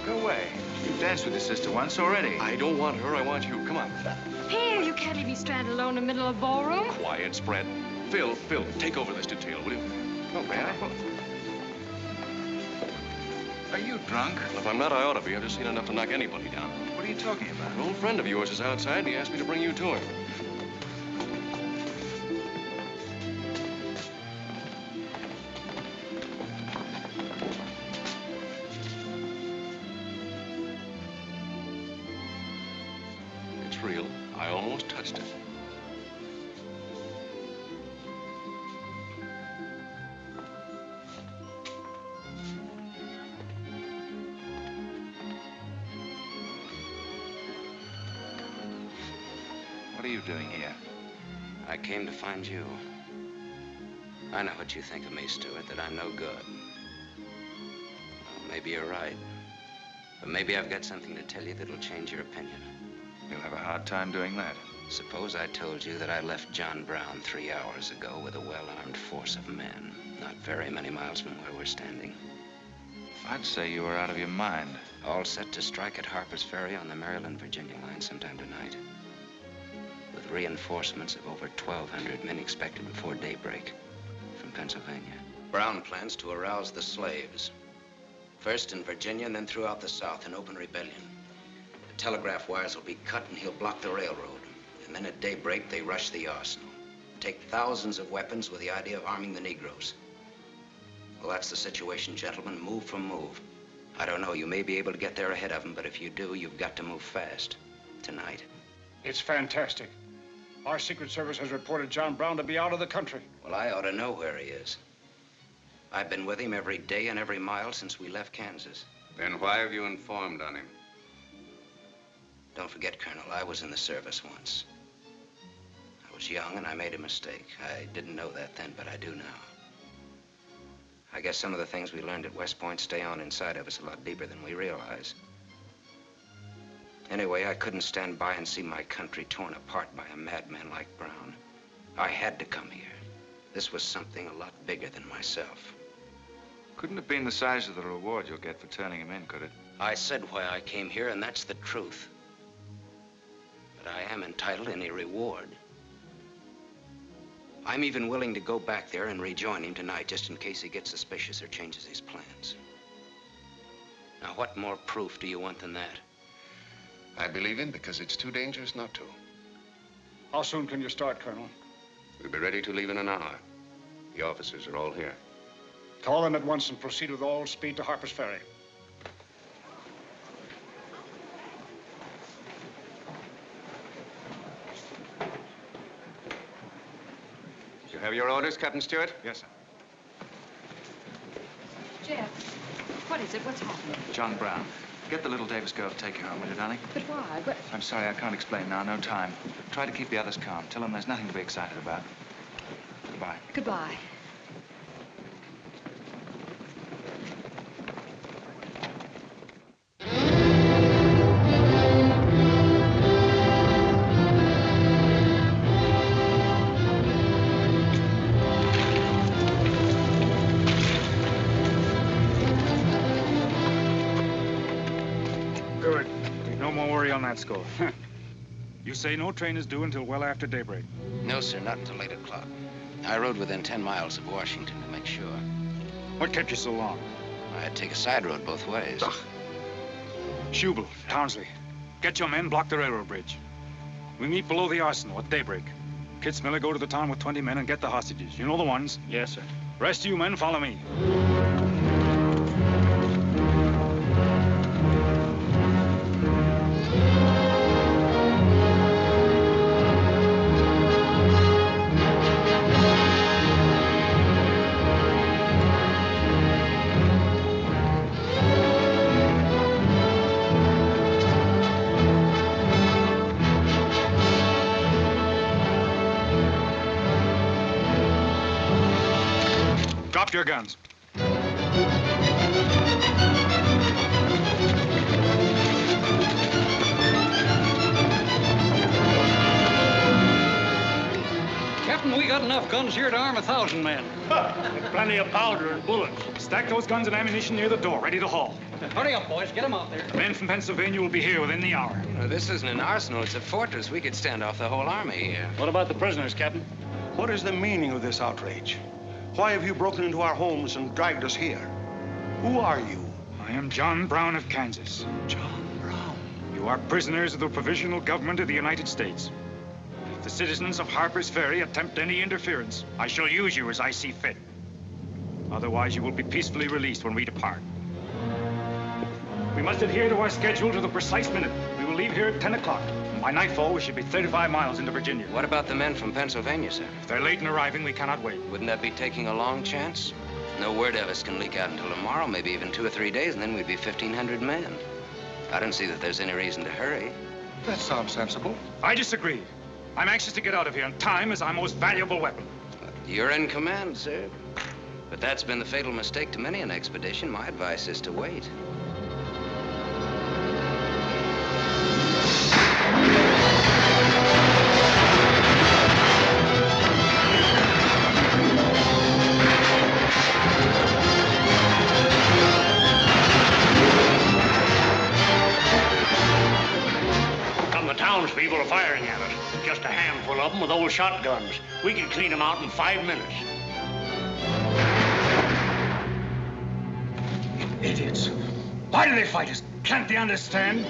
go away. You've danced with your sister once already. I don't want her. I want you. Come on. Here, you can't leave me stranded alone in the middle of a ballroom. Quiet, spread. Phil, take over this detail, will you? Oh, may I? Are you drunk? Well, if I'm not, I ought to be. I've just seen enough to knock anybody down. What are you talking about? An old friend of yours is outside, and he asked me to bring you to him. It's real. I almost touched it. What are you doing here? I came to find you. I know what you think of me, Stuart, that I'm no good. Well, maybe you're right. But maybe I've got something to tell you that'll change your opinion. You'll have a hard time doing that. Suppose I told you that I left John Brown 3 hours ago with a well-armed force of men, not very many miles from where we're standing. I'd say you were out of your mind. All set to strike at Harper's Ferry on the Maryland-Virginia line sometime tonight. With reinforcements of over 1,200 men expected before daybreak from Pennsylvania. Brown plans to arouse the slaves. First in Virginia and then throughout the South in open rebellion. The telegraph wires will be cut and he'll block the railroad. And then at daybreak, they rush the arsenal. Take thousands of weapons with the idea of arming the Negroes. Well, that's the situation, gentlemen. Move for move. I don't know, you may be able to get there ahead of them, but if you do, you've got to move fast. Tonight. It's fantastic. Our Secret Service has reported John Brown to be out of the country. Well, I ought to know where he is. I've been with him every day and every mile since we left Kansas. Then why have you informed on him? Don't forget, Colonel, I was in the service once. I was young and I made a mistake. I didn't know that then, but I do now. I guess some of the things we learned at West Point stay on inside of us a lot deeper than we realize. Anyway, I couldn't stand by and see my country torn apart by a madman like Brown. I had to come here. This was something a lot bigger than myself. Couldn't have been the size of the reward you'll get for turning him in, could it? I said why I came here, and that's the truth. But I am entitled to any reward. I'm even willing to go back there and rejoin him tonight, just in case he gets suspicious or changes his plans. Now, what more proof do you want than that? I believe him because it's too dangerous not to. How soon can you start, Colonel? We'll be ready to leave in an hour. The officers are all here. Call them at once and proceed with all speed to Harper's Ferry. You have your orders, Captain Stuart? Yes, sir. Jeff, what is it? What's happening? John Brown. Get the little Davis girl to take you home, will you, darling? But why? But... I'm sorry, I can't explain now. No time. Try to keep the others calm. Tell them there's nothing to be excited about. Goodbye. Goodbye. worry on that score. You say no train is due until well after daybreak? No, sir, not until 8 o'clock. I rode within 10 miles of Washington to make sure. What kept you so long? I had to take a side road both ways. Schubel, Townsley, get your men, block the railroad bridge. We meet below the arsenal at daybreak. Kitzmiller, go to the town with 20 men and get the hostages. You know the ones? Yes, sir. Rest of you men, follow me. Drop your guns. Captain, we got enough guns here to arm 1,000 men. With plenty of powder and bullets. Stack those guns and ammunition near the door, ready to haul. Hurry up, boys. Get them out there. The men from Pennsylvania will be here within the hour. You know, this isn't an arsenal. It's a fortress. We could stand off the whole army here. What about the prisoners, Captain? What is the meaning of this outrage? Why have you broken into our homes and dragged us here? Who are you? I am John Brown of Kansas. John Brown? You are prisoners of the provisional government of the United States. If the citizens of Harper's Ferry attempt any interference, I shall use you as I see fit. Otherwise, you will be peacefully released when we depart. We must adhere to our schedule to the precise minute. We will leave here at 10 o'clock. By nightfall, we should be 35 miles into Virginia. What about the men from Pennsylvania, sir? If they're late in arriving, we cannot wait. Wouldn't that be taking a long chance? No word of us can leak out until tomorrow, maybe even 2 or 3 days, and then we'd be 1,500 men. I don't see that there's any reason to hurry. That sounds sensible. I disagree. I'm anxious to get out of here, and time is our most valuable weapon. You're in command, sir. But that's been the fatal mistake to many an expedition. My advice is to wait. Townspeople are firing at us. Just a handful of them with old shotguns. We can clean them out in 5 minutes. Idiots. Why do they fight us? Can't they understand?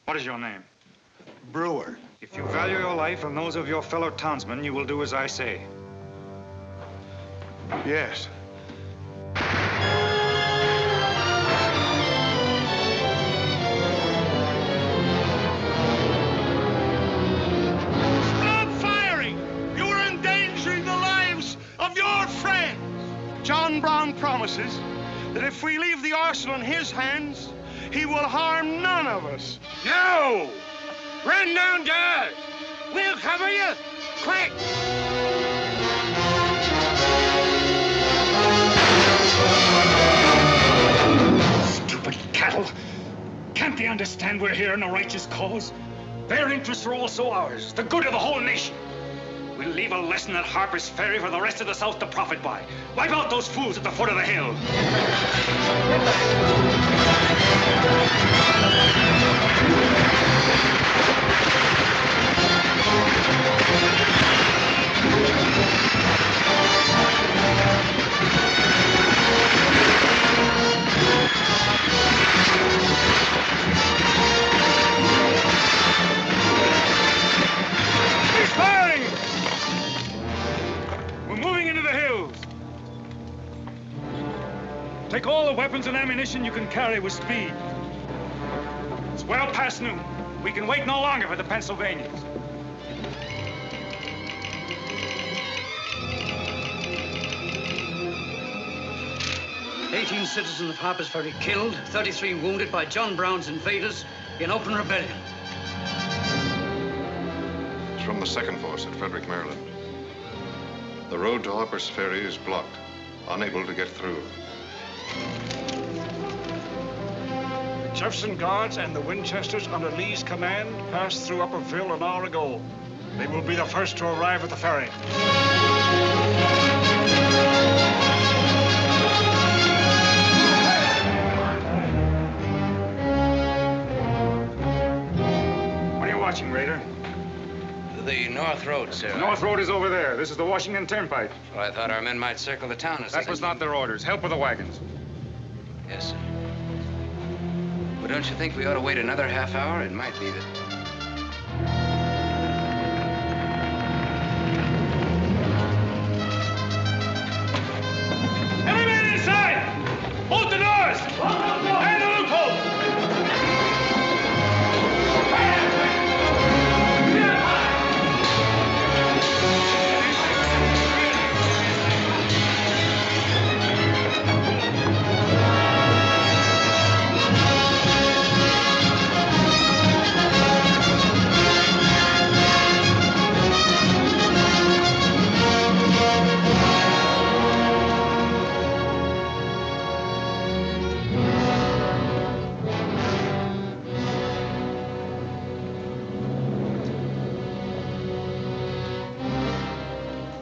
What is your name? Brewer. If you value your life and those of your fellow townsmen, you will do as I say. Yes. Stop firing! You are endangering the lives of your friends. John Brown promises that if we leave the arsenal in his hands, he will harm none of us. No! Run downstairs! We'll cover you! Quick! Stupid cattle! Can't they understand we're here in a righteous cause? Their interests are also ours, the good of the whole nation. We'll leave a lesson at Harper's Ferry for the rest of the South to profit by. Wipe out those fools at the foot of the hill. He's firing! We're moving into the hills. Take all the weapons and ammunition you can carry with speed. It's well past noon. We can wait no longer for the Pennsylvanians. "18 citizens of Harper's Ferry killed, 33 wounded by John Brown's invaders in open rebellion." It's from the 2nd Force at Frederick, Maryland. The road to Harper's Ferry is blocked, unable to get through. Jefferson Guards and the Winchesters under Lee's command passed through Upperville an hour ago. They will be the first to arrive at the ferry. What are you watching, Raider? The North Road, sir. The North Road is over there. This is the Washington Turnpike. Well, I thought our men might circle the town a second. That was not their orders. Help with the wagons. Yes, sir. Well, don't you think we ought to wait another half hour? It might be that... Every man inside! Bolt the doors! And the loopholes!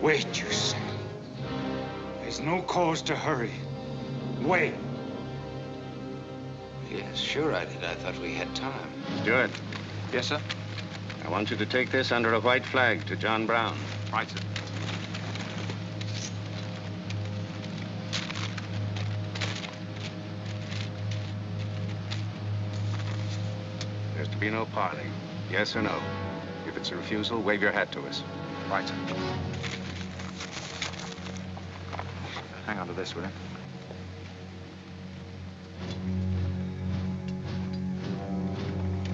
Wait, you say. There's no cause to hurry. Wait. Yes, sure I did. I thought we had time. Stuart. Yes, sir? I want you to take this under a white flag to John Brown. Right, sir. There's to be no parley. Yes or no? If it's a refusal, wave your hat to us. Right, sir. Hang on to this, will you?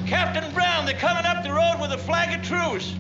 Captain Brown, they're coming up the road with a flag of truce.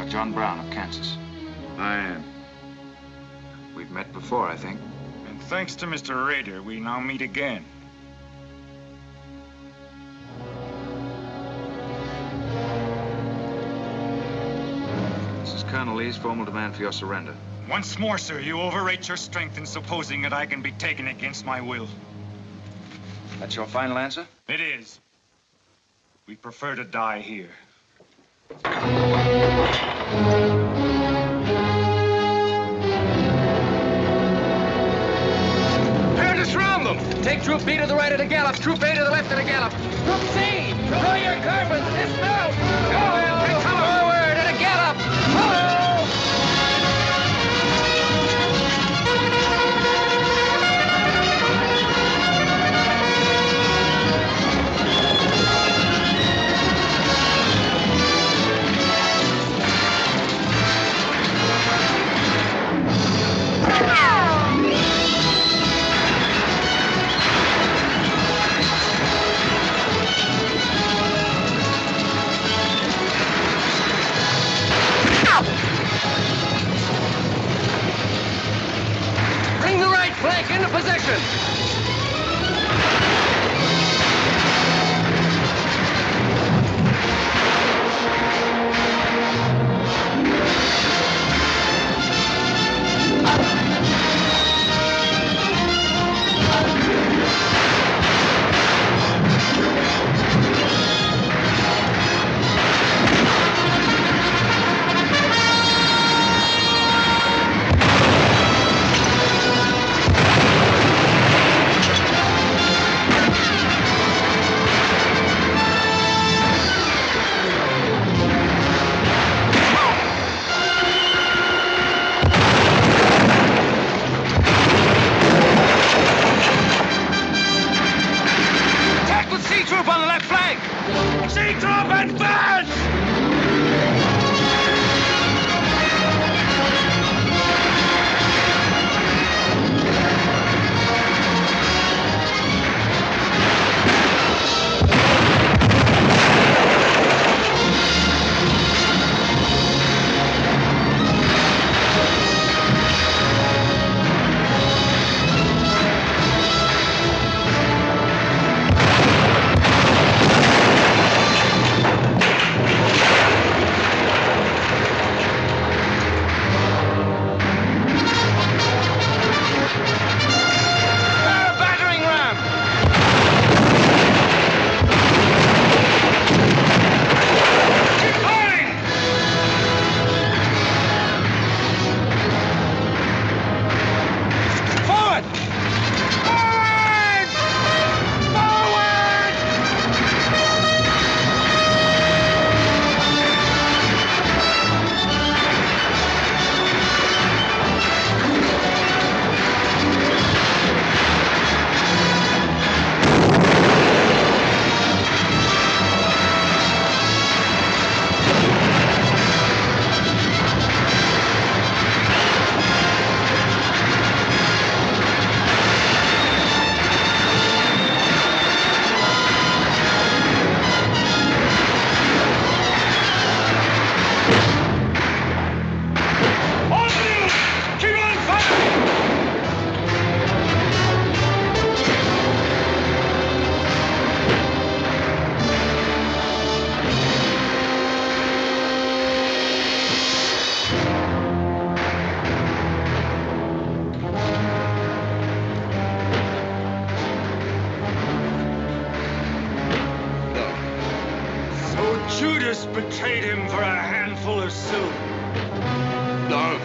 John Brown of Kansas. I am. We've met before, I think. And thanks to Mr. Raider, we now meet again. This is Colonel Lee's formal demand for your surrender. Once more, sir, you overrate your strength in supposing that I can be taken against my will. That's your final answer? It is. We prefer to die here. Prepare to surround them! Take Troop B to the right at a gallop, Troop A to the left at a gallop. Troop C, throw your carbines, dismount! Go! Take cover! Forward at a gallop! Follow! Bring the right flank into position. Troop on the left flank! C Troop, advance! Judas betrayed him for a handful of silver. No.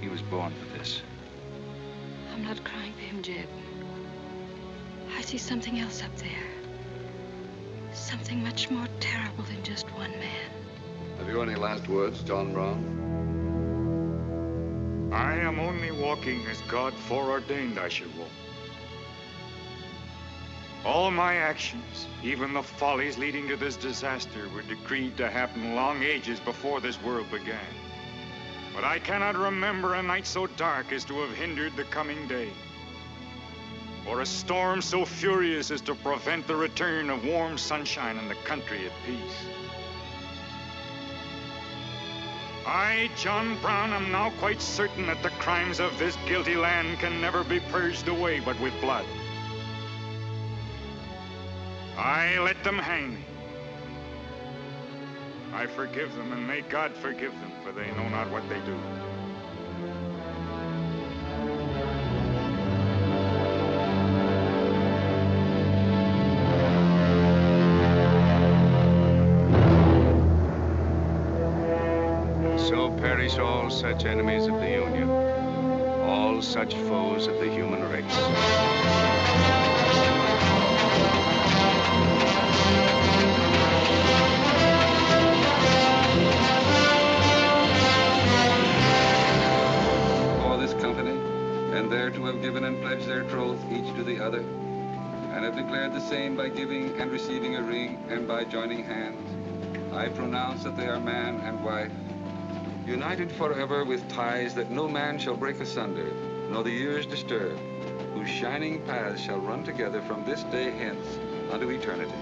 He was born for this. I'm not crying for him, Jeb. I see something else up there. Something much more terrible than just one man. Have you any last words, John Brown? I am only walking as God foreordained I should walk. All my actions, even the follies leading to this disaster, were decreed to happen long ages before this world began. But I cannot remember a night so dark as to have hindered the coming day, or a storm so furious as to prevent the return of warm sunshine and the country at peace. I, John Brown, am now quite certain that the crimes of this guilty land can never be purged away but with blood. I let them hang me. I forgive them, and may God forgive them, for they know not what they do. So perish all such enemies of the Union, all such foes of the human race. And there to have given and pledged their troth each to the other, and have declared the same by giving and receiving a ring and by joining hands, I pronounce that they are man and wife, united forever with ties that no man shall break asunder, nor the years disturb, whose shining paths shall run together from this day hence unto eternity.